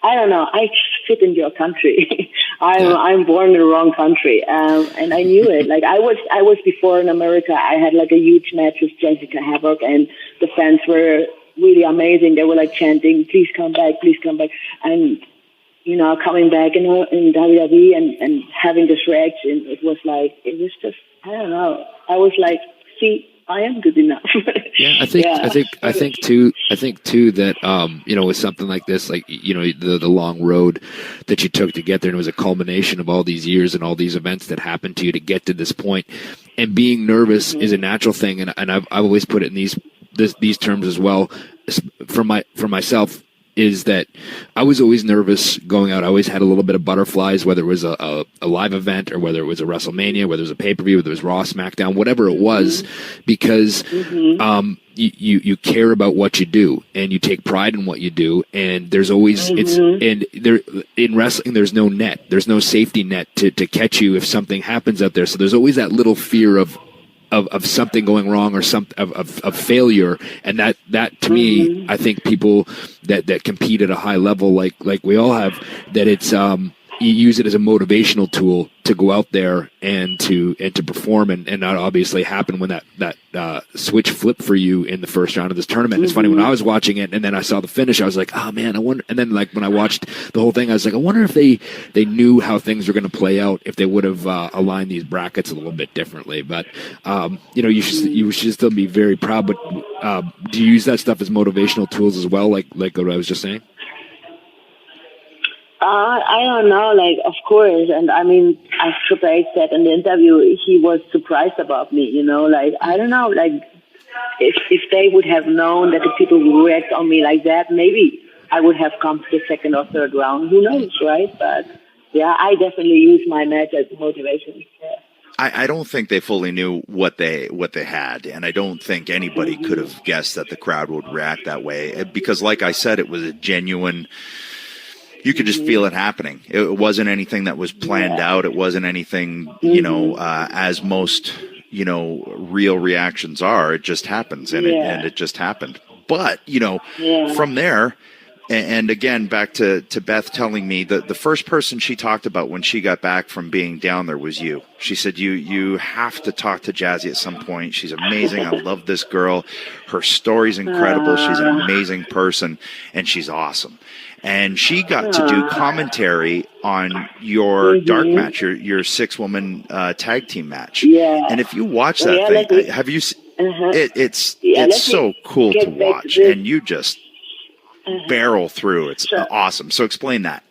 I don't know, I fit in your country. I'm born in the wrong country, and I knew it. Like, I was before in America. I had like a huge match with Jazzy Gabert, and the fans were really amazing. They were like chanting, "Please come back, please come back," and coming back in WWE and having this reaction, it was just, I don't know. I was like, see, I am good enough. Yeah, I think too that, with something like this, like, the long road that you took to get there, and it was a culmination of all these years and all these events that happened to you to get to this point. And being nervous is a natural thing. And I've always put it in these terms as well. For myself, is that I was always nervous going out. I always had a little bit of butterflies, whether it was a live event or whether it was a WrestleMania, whether it was a pay-per-view, whether it was Raw, SmackDown, whatever it was, because you care about what you do and you take pride in what you do. And there's always in wrestling, there's no net, there's no safety net to catch you if something happens out there. So there's always that little fear of something going wrong or of failure, and that to me, I think people that compete at a high level, like we all have, that it's you use it as a motivational tool to go out there and to perform, and that obviously happened when that switch flipped for you in the first round of this tournament. It's funny, when I was watching it and then I saw the finish, I was like, oh man, I wonder. And then like when I watched the whole thing, I was like, I wonder if they knew how things were going to play out, if they would have aligned these brackets a little bit differently. But you should still be very proud. But do you use that stuff as motivational tools as well, like what I was just saying? I don't know, like, of course, and I mean, as Triple H said in the interview, he was surprised about me, like, I don't know, like, if they would have known that the people would react on me like that, maybe I would have come to the second or third round, who knows, right? But, yeah, I definitely use my match as motivation, yeah. I don't think they fully knew what they had, and I don't think anybody could have guessed that the crowd would react that way, because, like I said, it was a genuine... You could just feel it happening. It wasn't anything that was planned out. It wasn't anything, as most, real reactions are. It just happens, and it just happened. But, from there, and again, back to Beth telling me that the first person she talked about when she got back from being down there was you. She said, you have to talk to Jazzy at some point. She's amazing. I love this girl. Her story's incredible. She's an amazing person, and she's awesome. And she got to do commentary on your dark match, your 6-woman tag team match. Yeah. And if you watch that thing, have you It's let so me cool to get back watch, to this. and you just barrel through. It's awesome. So explain that.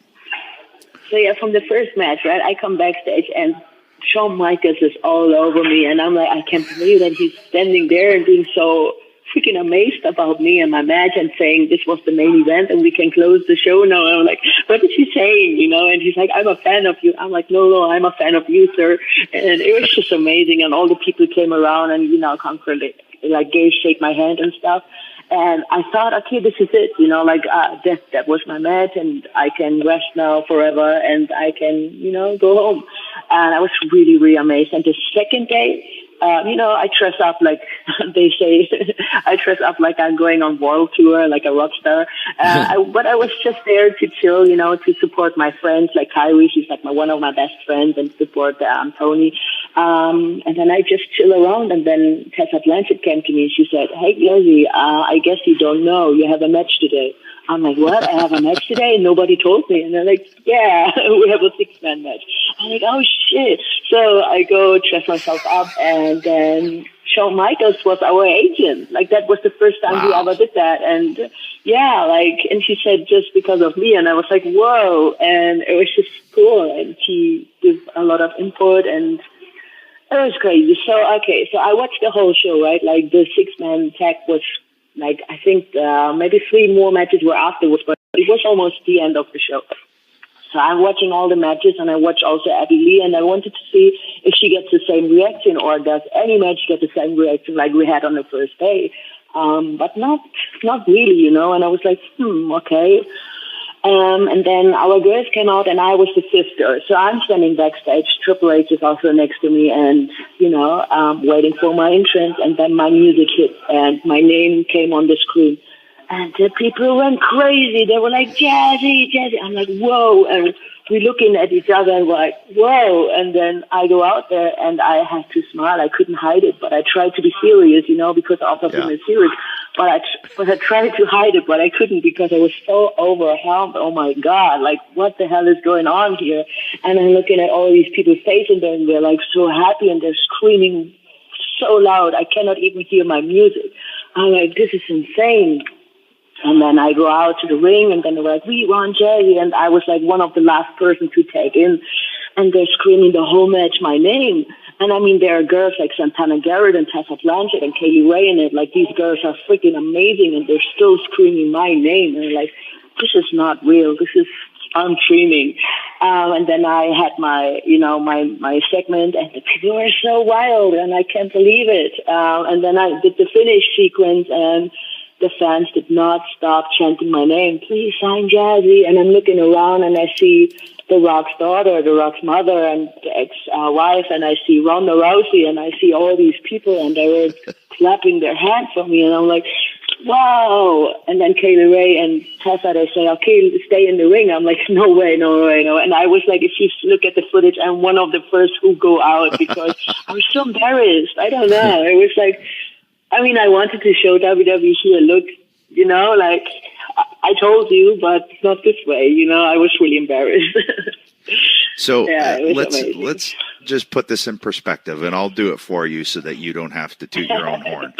So yeah, from the first match, right, I come backstage and Shawn Michaels is all over me, and I'm like, I can't believe that he's standing there and being so freaking amazed about me and my match and saying this was the main event and we can close the show now. And I'm like, what is he saying? You know, and he's like, I'm a fan of you. I'm like, no, I'm a fan of you, sir. And it was just amazing. And all the people came around and, you know, comfortably, like, shake my hand and stuff. And I thought, okay, this is it, you know, like, that was my match and I can rest now forever and I can, you know, go home. And I was really, really amazed. And the second day, you know, I dress up like they say, I dress up like I'm going on world tour, like a rock star. But I was just there to chill, you know, to support my friends, like Kyrie, she's like one of my best friends, and support Tony. And then I just chill around. And then Tessa Blanchett came to me and she said, hey, Jazzy, I guess you don't know, you have a match today. I'm like, what? I have a match today? And nobody told me. And they're like, yeah, we have a 6-man match. I'm like, oh, shit. So I go dress myself up, and then Shawn Michaels was our agent. Like, that was the first time we ever did that. And, yeah, like, and she said, just because of me. And I was like, whoa. And it was just cool. And she did a lot of input, and it was crazy. So, okay, so I watched the whole show, right? Like, the 6-man tag was, like, I think maybe 3 more matches were afterwards, but it was almost the end of the show. So I'm watching all the matches, and I watch also Abby Lee, and I wanted to see if she gets the same reaction, or does any match get the same reaction like we had on the first day. But not really, you know. And I was like, okay. And then our girls came out, and I was the 5th girl. So I'm standing backstage. Triple H is also next to me, and, you know, waiting for my entrance. And then my music hit, and my name came on the screen. And the people went crazy. They were like, Jazzy, Jazzy. I'm like, whoa. And we're looking at each other and we're like, whoa. And then I go out there and I had to smile. I couldn't hide it, but I tried to be serious, you know, because of being serious. But I tried to hide it, but I couldn't because I was so overwhelmed. Oh my God, like, what the hell is going on here? And I'm looking at all these people's faces, and they're like so happy, and they're screaming so loud. I cannot even hear my music. I'm like, this is insane. And then I go out to the ring, and then they're like, we want Jazzy. And I was like one of the last person to tag in. And they're screaming the whole match my name. And I mean, there are girls like Santana Garrett and Tessa Blanchett and Kaylee Ray in it. Like, these girls are freaking amazing, and they're still screaming my name. And like, this is not real. I'm dreaming. And then I had my segment, and the people were so wild, and I can't believe it. And then I did the finish sequence, and the fans did not stop chanting my name. Please sign Jazzy. And I'm looking around, and I see The Rock's daughter, The Rock's mother, and the ex-wife, and I see Ronda Rousey, and I see all these people, and they were clapping their hands for me, and I'm like, wow. And then Kaylee Ray and Tessa, they say, okay, stay in the ring. I'm like, no way. And I was like, if you look at the footage, I'm one of the first who go out because I was so embarrassed. I don't know. It was like, I mean, I wanted to show WWE here, look, you know, like, I told you, but not this way, you know. I was really embarrassed. So yeah, let's just put this in perspective, and I'll do it for you so that you don't have to toot your own horn.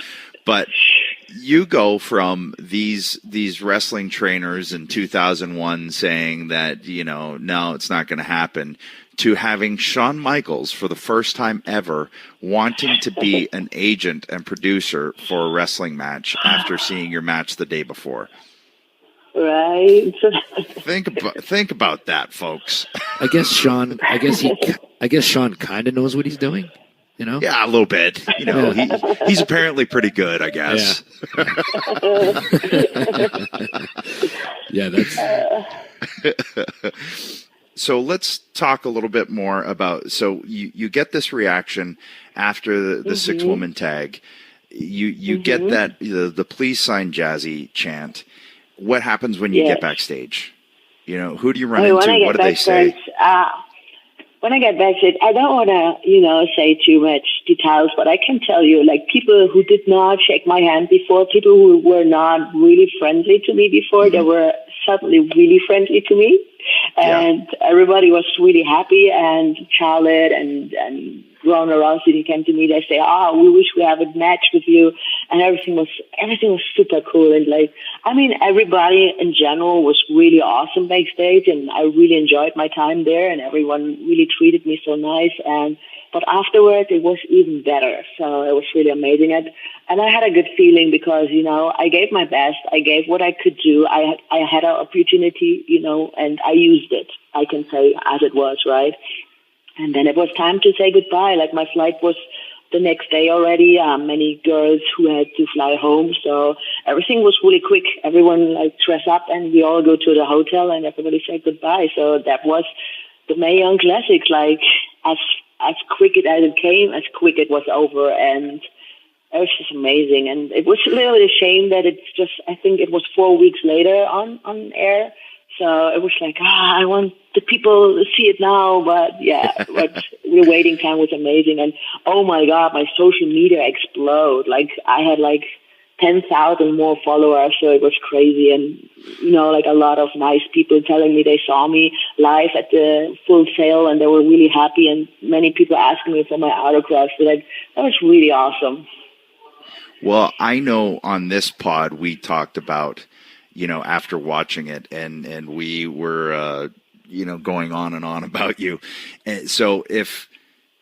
But you go from these wrestling trainers in 2001 saying that, you know, no, it's not going to happen, to having Shawn Michaels for the first time ever wanting to be an agent and producer for a wrestling match after seeing your match the day before. Right. Think about that, folks. I guess Shawn kind of knows what he's doing. You know? Yeah, a little bit. You know, he's apparently pretty good, I guess. Yeah, that's. So let's talk a little bit more about. So you get this reaction after the 6-woman tag. You get that the please sign Jazzy chant. What happens when you get backstage? You know, who do you run into? What do they say? When I get backstage, I don't want to, say too much details, but I can tell you, like, people who did not shake my hand before, people who were not really friendly to me before, they were suddenly really friendly to me. And everybody was really happy, and Charlotte and Ronda Rousey came to me. They say, "Oh, we wish we have a match with you," and everything was super cool. And like, I mean, everybody in general was really awesome backstage, and I really enjoyed my time there. And everyone really treated me so nice. But afterwards, it was even better. So it was really amazing. And I had a good feeling because, you know, I gave my best. I gave what I could do. I had an opportunity, you know, and I used it. I can say as it was, right? And then it was time to say goodbye. Like, my flight was the next day already. Many girls who had to fly home. So everything was really quick. Everyone like dressed up and we all go to the hotel and everybody said goodbye. So that was the Mae Young Classic. Like, as quick as it came, as quick it was over, and it was just amazing. And it was a little bit a shame that it's just, I think it was 4 weeks later on air. So it was like, I want the people to see it now, but yeah, but the waiting time was amazing. And oh my God, my social media exploded. Like, I had like 10,000 more followers, so it was crazy. And, you know, like a lot of nice people telling me they saw me live at the Full Sail and they were really happy, and many people asking me for my autograph. So that was really awesome. Well, I know on this pod we talked about, you know, after watching it, and we were, you know, going on and on about you. And so if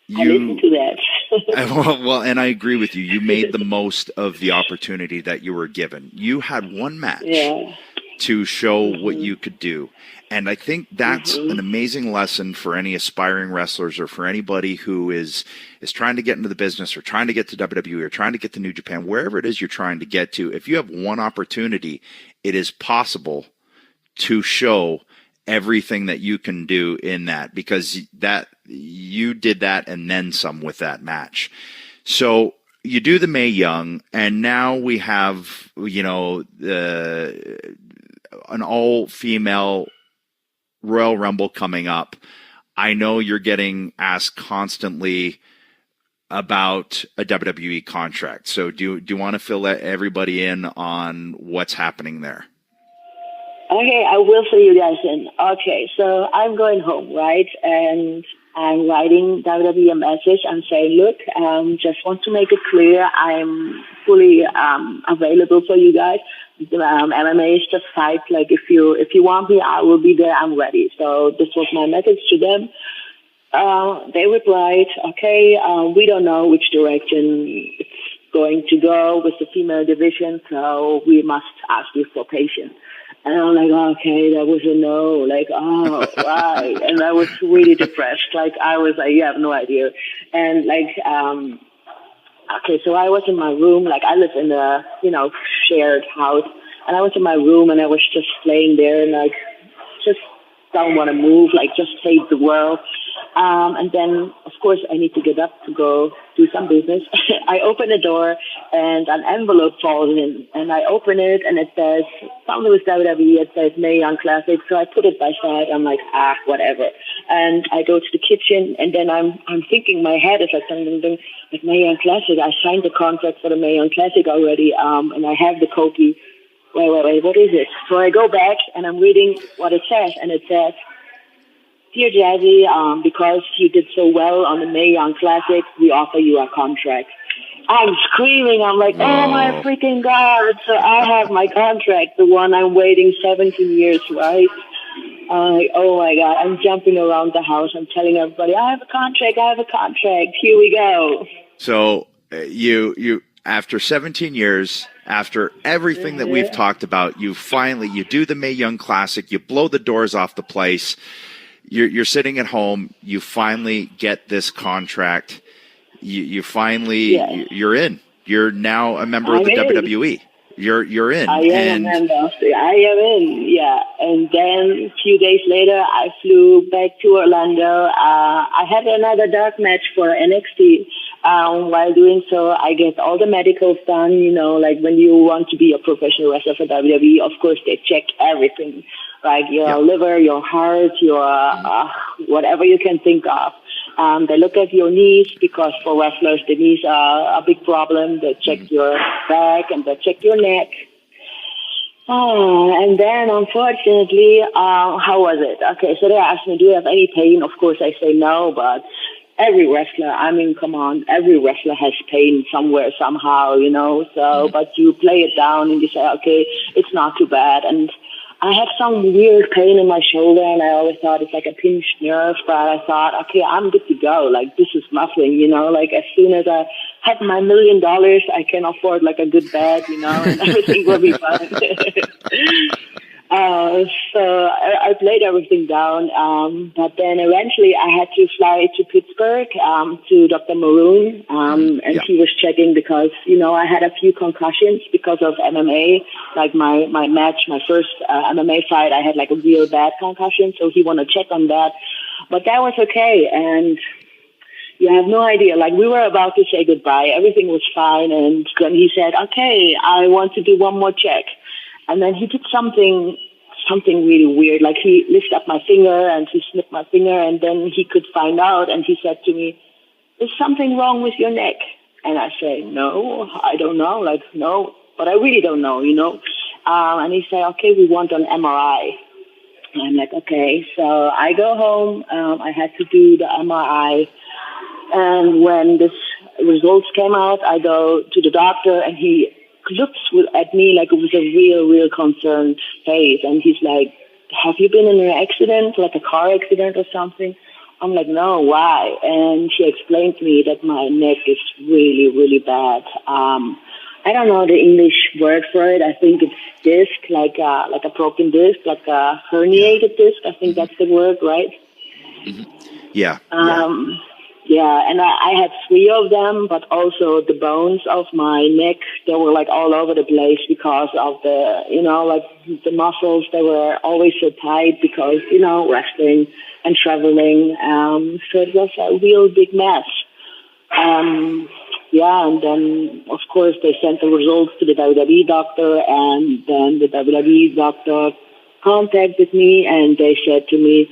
you... I listened to that. Well, and I agree with you. You made the most of the opportunity that you were given. You had one match to show what you could do. And I think that's an amazing lesson for any aspiring wrestlers or for anybody who is trying to get into the business or trying to get to WWE or trying to get to New Japan, wherever it is you're trying to get to. If you have one opportunity, it is possible to show everything that you can do in that, because that you did that and then some with that match. So you do the Mae Young, and now we have, you know, an all-female Royal Rumble coming up. I know you're getting asked constantly about a WWE contract. So do you want to fill everybody in on what's happening there? Okay, I will fill you guys in. Okay, so I'm going home, right? And I'm writing WWE a message. I'm saying, look, just want to make it clear, I'm fully available for you guys. MMA is just fight. Like, if you want me, I will be there. I'm ready. So this was my message to them. They replied, okay, we don't know which direction it's going to go with the female division, so we must ask you for patience. And I'm like, okay, that was a no. Like, oh, why? And I was really depressed. Like, I was like, you have no idea. And like, okay, so I was in my room. Like, I live in a, you know, shared house. And I was in my room and I was just laying there and like, just don't want to move, like just save the world. And then, of course, I need to get up to go do some business. I open the door and an envelope falls in, and I open it and it says something with WWE. It says Mae Young Classic. So I put it by side. I'm like, whatever. And I go to the kitchen, and then I'm thinking, my head is like something like Mae Young Classic. I signed the contract for the Mae Young Classic already, and I have the copy. Wait, what is it? So I go back and I'm reading what it says, and it says, "Dear Jazzy, because you did so well on the Mae Young Classic, we offer you a contract." I'm screaming. I'm like, oh my freaking God. So I have my contract, the one I'm waiting 17 years, right? I'm like, oh my God. I'm jumping around the house. I'm telling everybody, I have a contract. Here we go. So you after 17 years, after everything that we've talked about, you do the Mae Young Classic, you blow the doors off the place. You're sitting at home. You finally get this contract. You finally you're in. You're now a member of the WWE. You're in. I am a member. I am in. Yeah. And then a few days later, I flew back to Orlando. I had another dark match for NXT. While doing so, I get all the medicals done. You know, like when you want to be a professional wrestler for WWE, of course they check everything. Like your liver, your heart, your whatever you can think of. They look at your knees, because for wrestlers the knees are a big problem. They check your back and they check your neck. And then unfortunately, how was it? Okay, so they asked me, do you have any pain? Of course I say no, but every wrestler. I mean, come on, every wrestler has pain somewhere, somehow, you know. So, but you play it down and you say, okay, it's not too bad. And I had some weird pain in my shoulder, and I always thought it's like a pinched nerve. But I thought, okay, I'm good to go. Like, this is nothing, you know. Like, as soon as I have my $1 million, I can afford like a good bed, you know, and everything will be fine. So I played everything down, but then eventually I had to fly to Pittsburgh to Dr. Maroon, and he was checking because, you know, I had a few concussions because of MMA. Like my first MMA fight, I had like a real bad concussion, so he wanted to check on that. But that was okay, and you have no idea. Like, we were about to say goodbye. Everything was fine, and then he said, okay, I want to do one more check. And then he did something really weird. Like, he lifted up my finger and he snipped my finger, and then he could find out, and he said to me, is something wrong with your neck? And I say, no, I don't know. Like, no, but I really don't know, you know. And he said, okay, we want an MRI. And I'm like, okay. So I go home. I had to do the MRI. And when this results came out, I go to the doctor, and he looks at me like it was a real concerned face. And he's like, have you been in an accident, like a car accident or something? I'm like, no, why? And she explained to me that my neck is really bad. I don't know the English word for it. I think it's disc, like a broken disc, like a herniated disc. I think that's the word, right? Yeah. Yeah, and I had 3 of them, but also the bones of my neck, they were like all over the place because of the, you know, like the muscles, they were always so tight because, you know, wrestling and traveling. So it was a real big mess. Yeah, and then, of course, they sent the results to the WWE doctor, and then the WWE doctor contacted me, and they said to me,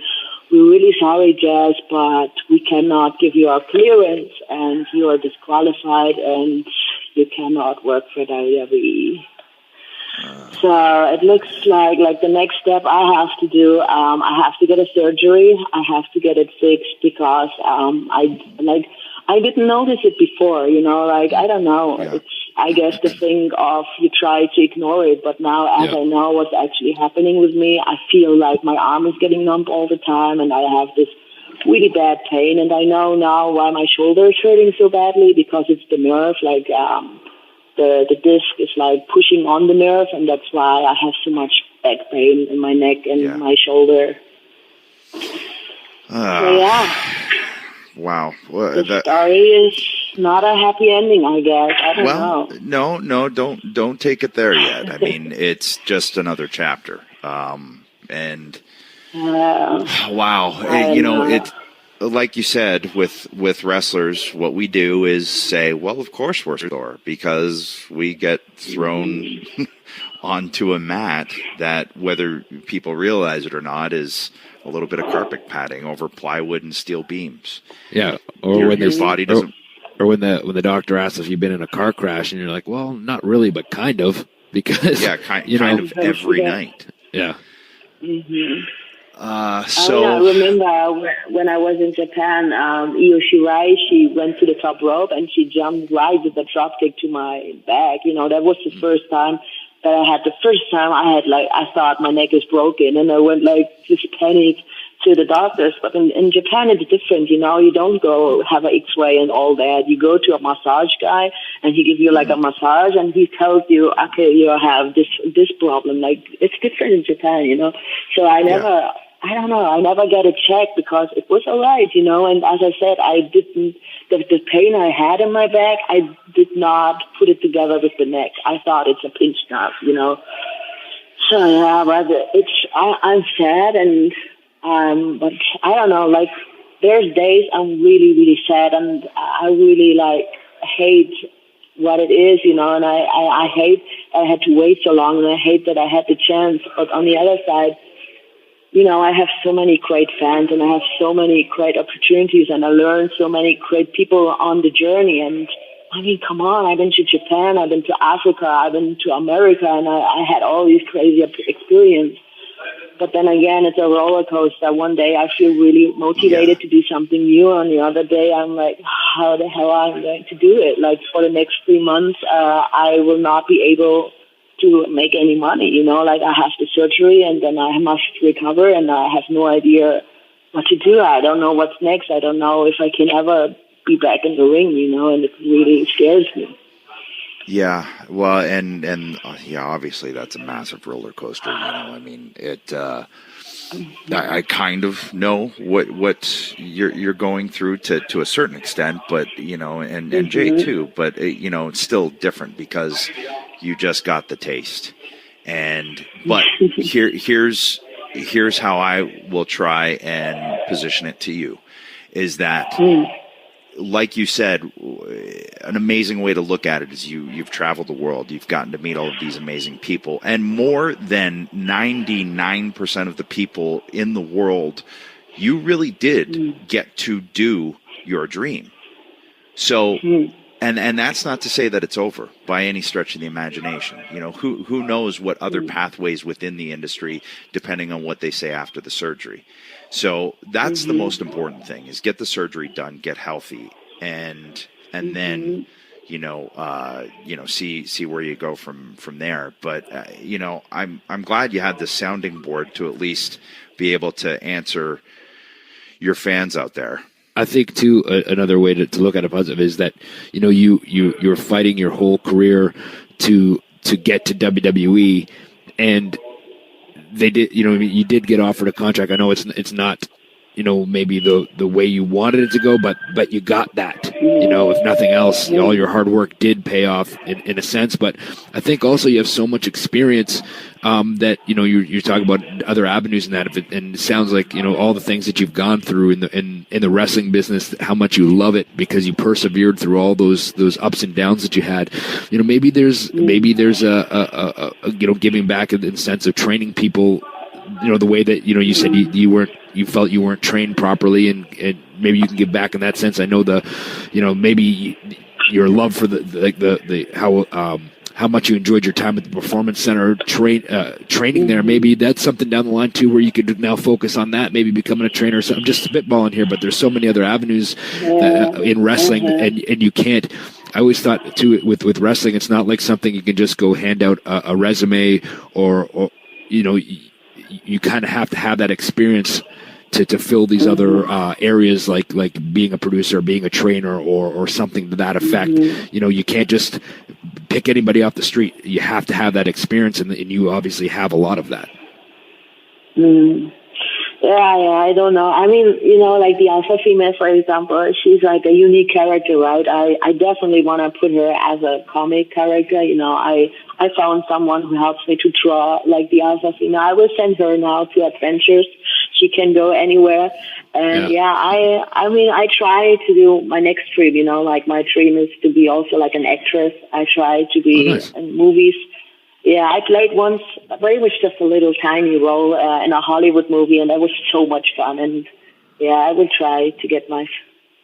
we're really sorry, Jazz, but we cannot give you our clearance, and you are disqualified, and you cannot work for WWE. So it looks like the next step I have to do, I have to get a surgery. I have to get it fixed because I didn't notice it before, you know, like, I don't know. Yeah. It's, I guess, the thing of you try to ignore it, but now as I know what's actually happening with me, I feel like my arm is getting numb all the time, and I have this really bad pain, and I know now why my shoulder is hurting so badly, because it's the nerve, like, the disc is like pushing on the nerve, and that's why I have so much back pain in my neck and my shoulder. So, wow. Well, the story is not a happy ending, I guess. I don't know. No, don't take it there yet. I mean, it's just another chapter. Wow. You know, it, like you said, with wrestlers, what we do is say, well, of course we're sore, because we get thrown onto a mat that, whether people realize it or not, is a little bit of carpet padding over plywood and steel beams. Yeah, or when your body doesn't. Or when the doctor asks if you've been in a car crash, and you're like, well, not really, but kind of, because kind of every night. Yeah. Mm-hmm. So I remember when I was in Japan, Io Shirai, she went to the top rope and she jumped right with a drop kick to my back. You know, that was the first time that I had. The first time I thought my neck is broken, and I went like just panic to the doctors. But in Japan, it's different. You know, you don't go have an X-ray and all that. You go to a massage guy, and he gives you like a massage, and he tells you, okay, you have this problem. Like, it's different in Japan, you know. So I never. I don't know. I never got it checked because it was all right, you know. And as I said, I didn't. The pain I had in my back, I did not put it together with the neck. I thought it's a pinched nerve, you know. So yeah, but I'm sad, and but I don't know. Like, there's days I'm really sad, and I really hate what it is, you know. And I hate I had to wait so long, and I hate that I had the chance. But on the other side, you know, I have so many great fans, and I have so many great opportunities, and I learned so many great people on the journey. And I mean, come on, I've been to Japan, I've been to Africa, I've been to America, and I had all these crazy experiences. But then again, it's a roller coaster. One day I feel really motivated to do something new. On the other day, I'm like, how the hell am I going to do it? Like for the next 3 months, I will not be able to make any money. You know, like I have the surgery and then I must recover and I have no idea what to do. I don't know what's next. I don't know if I can ever be back in the ring, you know, and it really scares me. Yeah, well, and yeah, obviously that's a massive roller coaster. You know, I mean, I kind of know what you're going through to a certain extent, but you know, and Jay too, but you know, it's still different because you just got the taste. But here's how I will try and position it to you, is that. Like you said, an amazing way to look at it is you've traveled the world. You've gotten to meet all of these amazing people. And more than 99% of the people in the world, you really did get to do your dream. So, and that's not to say that it's over by any stretch of the imagination. You know, who knows what other pathways within the industry, depending on what they say after the surgery. So that's the most important thing, is get the surgery done, get healthy, and then, see where you go from there. But, you know, I'm glad you had this sounding board to at least be able to answer your fans out there. I think too, another way to look at it positive is that, you know, you're fighting your whole career to get to WWE, and they did, you know, you did get offered a contract. I know it's not, you know, maybe the way you wanted it to go, but you got that, you know, if nothing else, all your hard work did pay off in a sense. But I think also you have so much experience that, you know, you're talking about other avenues in that, and it sounds like, you know, all the things that you've gone through in the wrestling business, how much you love it because you persevered through all those ups and downs that you had. You know, maybe there's a you know, giving back in the sense of training people, you know, the way that, you know, you said you felt you weren't trained properly, and maybe you can give back in that sense. I know maybe your love for how much you enjoyed your time at the Performance Center training there. Maybe that's something down the line too, where you could now focus on that, maybe becoming a trainer. So I'm just spitballing here, but there's so many other avenues in wrestling, and you can't. I always thought too with wrestling, it's not like something you can just go hand out a resume or you know, you kind of have to have that experience to fill these other areas, like being a producer, being a trainer, or something to that effect. You know, you can't just pick anybody off the street. You have to have that experience, and you obviously have a lot of that. Yeah, I don't know. I mean, you know, like the alpha female, for example, she's like a unique character, right? I definitely want to put her as a comic character. You know, I found someone who helps me to draw like the alpha female. I will send her now to adventures. She can go anywhere. And I mean, I try to do my next dream, you know, like my dream is to be also like an actress. I try to be in movies. Yeah, I played once, but it was just a little tiny role in a Hollywood movie, and that was so much fun. And yeah, I would try to get my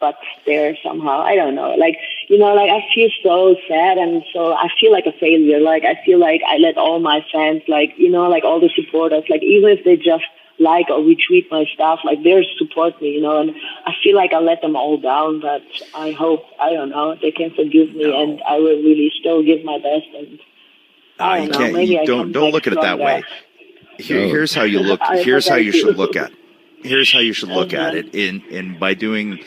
butt there somehow. I don't know. Like, you know, like I feel so sad, and so I feel like a failure. Like I feel like I let all my fans, like, you know, like all the supporters, like even if they just like or retweet my stuff, like they support me, you know, and I feel like I let them all down, but I hope, I don't know, they can forgive me, and I will really still give my best. And you can't. Don't look at it that way. Here's how you look. Here's how you should look at. Here's how you should look at it. In by doing,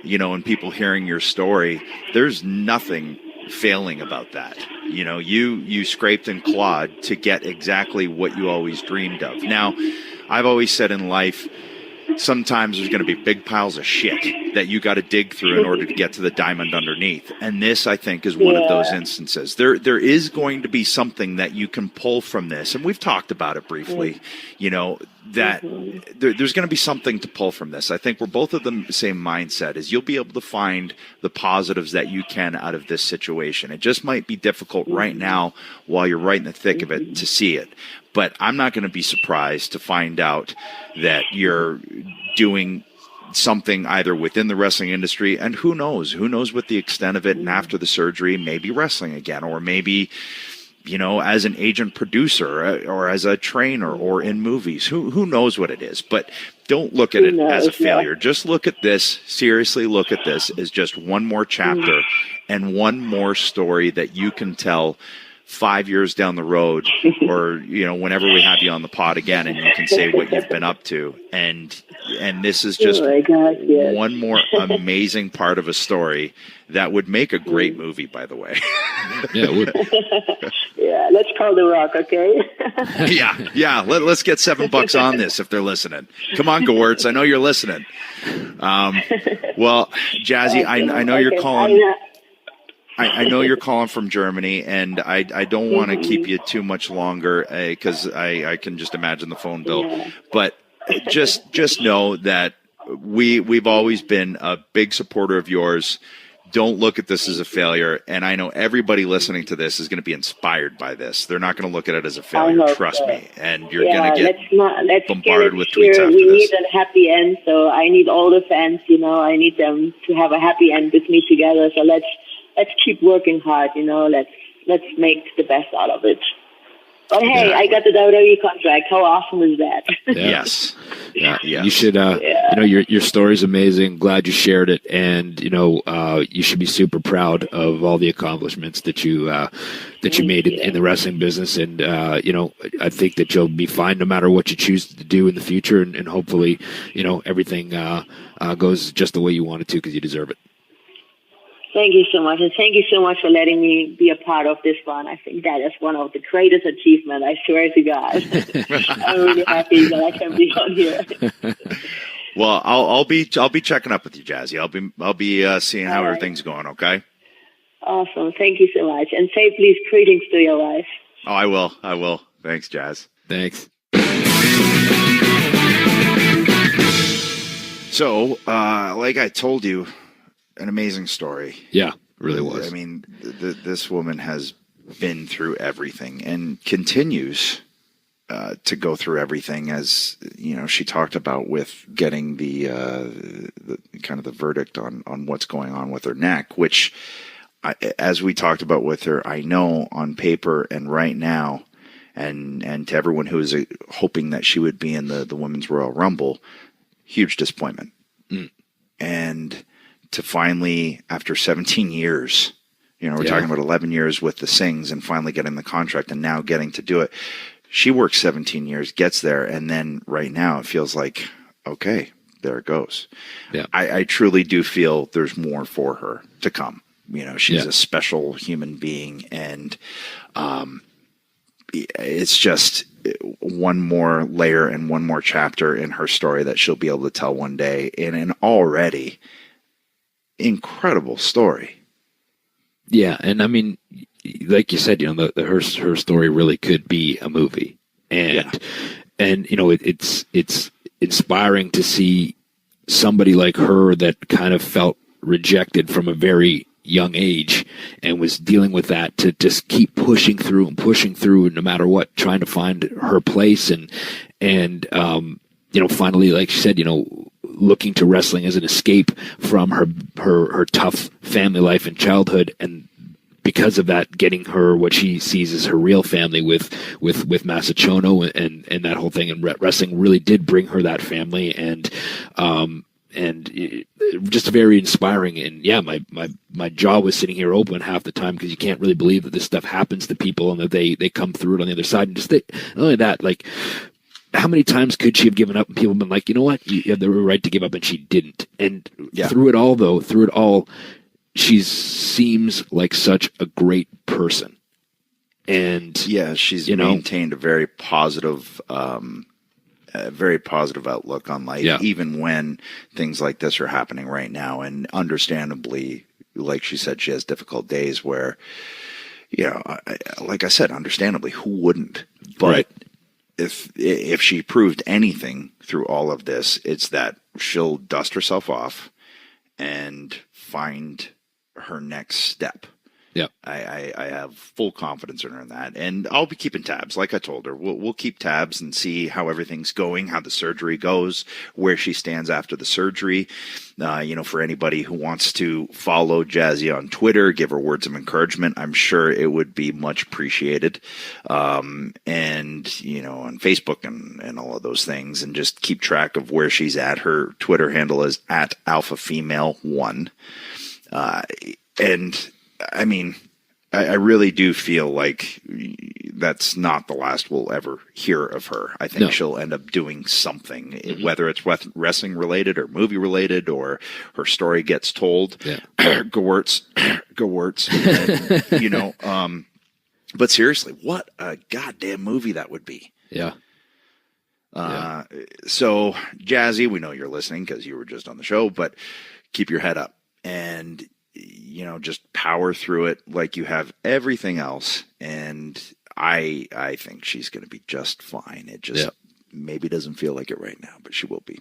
you know, and people hearing your story, there's nothing failing about that. You know, you scraped and clawed to get exactly what you always dreamed of. Now, I've always said in life, sometimes there's going to be big piles of shit that you got to dig through in order to get to the diamond underneath. And this, I think, is one of those instances. There is going to be something that you can pull from this. And we've talked about it briefly, you know, that there's going to be something to pull from this. I think we're both of the same mindset, is you'll be able to find the positives that you can out of this situation. It just might be difficult right now while you're right in the thick of it to see it. But I'm not going to be surprised to find out that you're doing something either within the wrestling industry, and who knows what the extent of it, and after the surgery, maybe wrestling again, or maybe, as an agent producer or as a trainer or in movies. Who knows what it is? But don't look at it as a failure. Just look at this, seriously look at this as just one more chapter and one more story that you can tell 5 years down the road, or whenever we have you on the pod again, and you can say what you've been up to, and this is just one more amazing part of a story that would make a great movie, by the way. Yeah, it would. Yeah, let's call The Rock, okay? yeah. Let's get $7 on this if they're listening. Come on, Gewurz, I know you're listening. Well, Jazzy, I know you're calling. I know you're calling from Germany, and I don't want to keep you too much longer because I can just imagine the phone bill. Yeah. But just know that we've always been a big supporter of yours. Don't look at this as a failure, and I know everybody listening to this is going to be inspired by this. They're not going to look at it as a failure, trust me. And you're going to get bombarded with tweets after this. We need a happy end, so I need all the fans. I need them to have a happy end with me together. So let's keep working hard, let's make the best out of it. But hey, I got the WWE contract. How awesome is that? Yeah. Yes. Yeah. You should, your story's amazing. Glad you shared it. And, you should be super proud of all the accomplishments that you made in the wrestling business. And, I think that you'll be fine no matter what you choose to do in the future. And hopefully, everything goes just the way you want it to, because you deserve it. Thank you so much, and thank you so much for letting me be a part of this one. I think that is one of the greatest achievements, I swear to God. I'm really happy that I can be on here. Well, I'll be checking up with you, Jazzy. I'll be seeing how everything's going, okay? Awesome. Thank you so much. And say please greetings to your wife. Oh, I will. Thanks, Jazz. Thanks. So, like I told you, an amazing story. Yeah, it really was. I mean, this woman has been through everything and continues to go through everything, as she talked about with getting the kind of the verdict on what's going on with her neck, which, as we talked about with her, I know on paper and right now, and to everyone who is hoping that she would be in the Women's Royal Rumble, huge disappointment. And to finally, after 17 years, we're talking about 11 years with the Sings, and finally getting the contract and now getting to do it. She works 17 years, gets there, and then right now it feels like, okay, there it goes. Yeah. I truly do feel there's more for her to come. She's a special human being, and it's just one more layer and one more chapter in her story that she'll be able to tell one day in an already incredible story. Yeah, and I mean, like you said, her story really could be a movie, and it's inspiring to see somebody like her that kind of felt rejected from a very young age and was dealing with that, to just keep pushing through no matter what, trying to find her place and finally, like she said, looking to wrestling as an escape from her tough family life and childhood, and because of that, getting her what she sees as her real family with Masachono and that whole thing. And wrestling really did bring her that family, and just very inspiring. And yeah, my jaw was sitting here open half the time, because you can't really believe that this stuff happens to people and that they come through it on the other side. And just not only that, like, how many times could she have given up and people have been like, you know what, you have the right to give up, and she didn't. And through it all, she seems like such a great person. And she's maintained a very positive outlook on life, even when things like this are happening right now. And understandably, like she said, she has difficult days where, like I said, understandably, who wouldn't? But right. If she proved anything through all of this, it's that she'll dust herself off and find her next step. Yeah. I have full confidence in her in that. And I'll be keeping tabs. Like I told her, we'll keep tabs and see how everything's going, how the surgery goes, where she stands after the surgery. For anybody who wants to follow Jazzy on Twitter, give her words of encouragement, I'm sure it would be much appreciated. And, on Facebook and all of those things, and just keep track of where she's at. Her Twitter handle is @alphafemale1. And I mean, I really do feel like that's not the last we'll ever hear of her. I think she'll end up doing something, whether it's wrestling related or movie related, or her story gets told. Yeah. Gawerts. But seriously, what a goddamn movie that would be. Yeah. So Jazzy, we know you're listening because you were just on the show, but keep your head up and, just power through it like you have everything else. And I think she's going to be just fine. It just maybe doesn't feel like it right now, but she will be.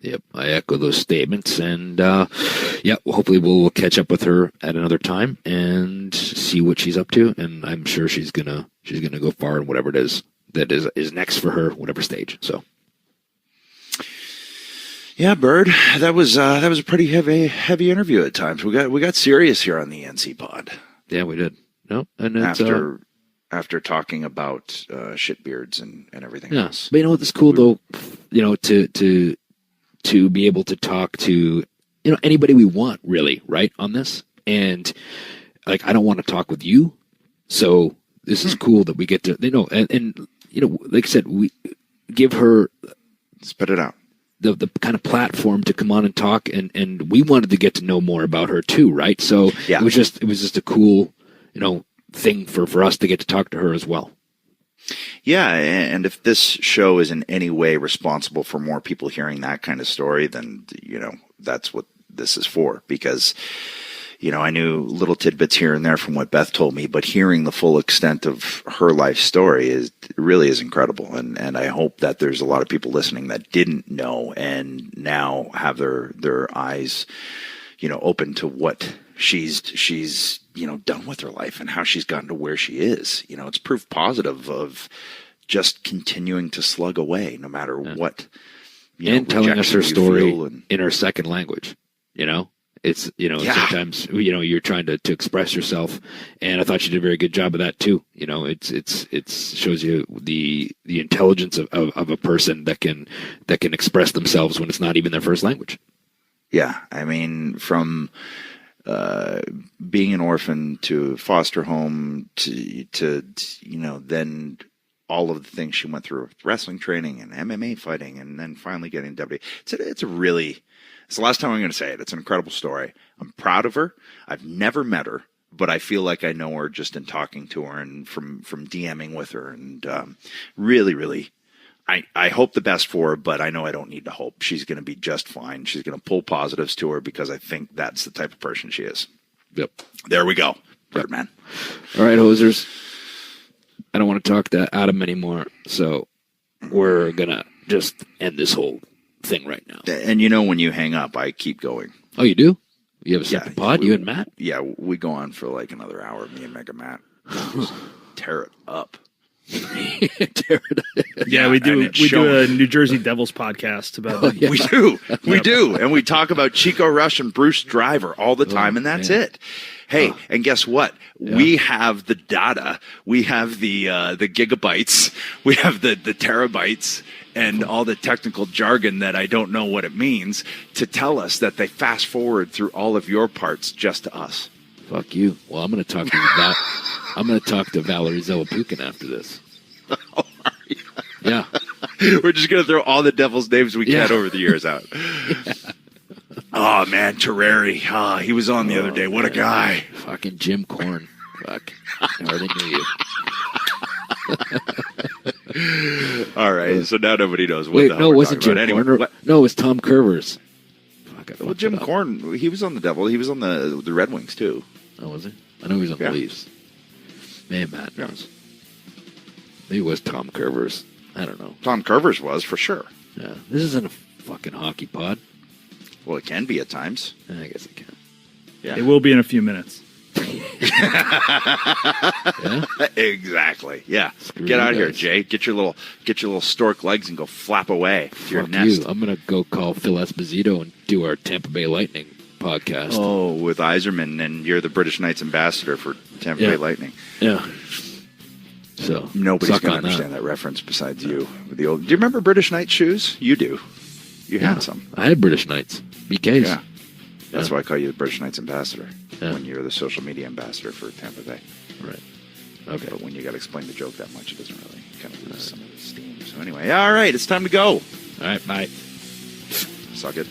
Yep, I echo those statements, and hopefully we'll catch up with her at another time and see what she's up to. And I'm sure she's gonna go far in whatever it is that is next for her, whatever stage. So, yeah, Bird, that was a pretty heavy interview at times. We got serious here on the E&C Pod. Yeah, we did. No, and it's, after talking about shitbeards and everything else. But what's cool though, to be able to talk to, anybody we want really, right, on this. And like, I don't want to talk with you. So this is cool that we get to, and like I said, we give her, spit it out, the kind of platform to come on and talk. And we wanted to get to know more about her too. Right. So it was just a cool, thing for us to get to talk to her as well. Yeah, and if this show is in any way responsible for more people hearing that kind of story, then, that's what this is for. Because, I knew little tidbits here and there from what Beth told me, but hearing the full extent of her life story really is incredible. And I hope that there's a lot of people listening that didn't know and now have their eyes, open to what she's done with her life and how she's gotten to where she is. It's proof positive of just continuing to slug away no matter what. And telling us her story in her second language. It's sometimes you're trying to express yourself, and I thought she did a very good job of that too. It shows you the intelligence of a person that can express themselves when it's not even their first language. Yeah, I mean, from being an orphan to foster home to then all of the things she went through with wrestling training and MMA fighting, and then finally getting WWE. It's the last time I'm going to say it. It's an incredible story. I'm proud of her. I've never met her, but I feel like I know her just in talking to her and from DMing with her, and really, really. I hope the best for her, but I know I don't need to hope. She's going to be just fine. She's going to pull positives to her because I think that's the type of person she is. Yep. There we go. Birdman. All right, hosers. I don't want to talk to Adam anymore, so we're going to just end this whole thing right now. And when you hang up, I keep going. Oh, you do? You have a second pod, you and Matt? Yeah, we go on for like another hour, me and Mega Matt. Just tear it up. Yeah, we do. We do a New Jersey Devils podcast about that. We do, and we talk about Chico Rush and Bruce Driver all the time, and that's it. Hey, and guess what? Yeah. We have the data, we have the gigabytes, we have the terabytes, and all the technical jargon that I don't know what it means to tell us that they fast forward through all of your parts just to us. Fuck you. Well, I'm going to talk to I'm going to talk to Valerie Zelapukin after this. Oh, are you? Yeah. We're just going to throw all the devil's names we can over the years out. Yeah. Oh, man, Terrari. Oh, he was on the other day. What a guy. Fucking Jim Corn. Fuck. I hardly knew you. All right, so now nobody knows what the hell no, it wasn't Jim Corn. Anyway, no, it was Tom Curvers. Fuck, well, Jim Corn, he was on the Devil. He was on the Red Wings, too. Oh, was he? I know he was on the Leafs. Man, Matt knows. Maybe it was Tom Curvers. I don't know. Tom Curvers was, for sure. Yeah. This isn't a fucking hockey pod. Well, it can be at times. I guess it can. Yeah. It will be in a few minutes. Yeah? Exactly. Yeah. Screw Get you out of here, guys. Jay. Get your little stork legs and go flap away to your Fuck nest. you. I'm going to go call Phil Esposito and do our Tampa Bay Lightning podcast. Oh, with Iserman, and you're the British Knights ambassador for Tampa Bay Lightning. Yeah. So Nobody's suck going to on understand that reference besides you. With the old. Do you remember British Knight shoes? You do. You Yeah. had some. I had British Knights. BKs. Yeah. That's Yeah. why I call you the British Knights ambassador. Yeah. When you're the social media ambassador for Tampa Bay. Right. Okay. But when you got to explain the joke that much, it doesn't really kind of lose some of the steam. So anyway, all right, it's time to go. All right. Bye. Suck it.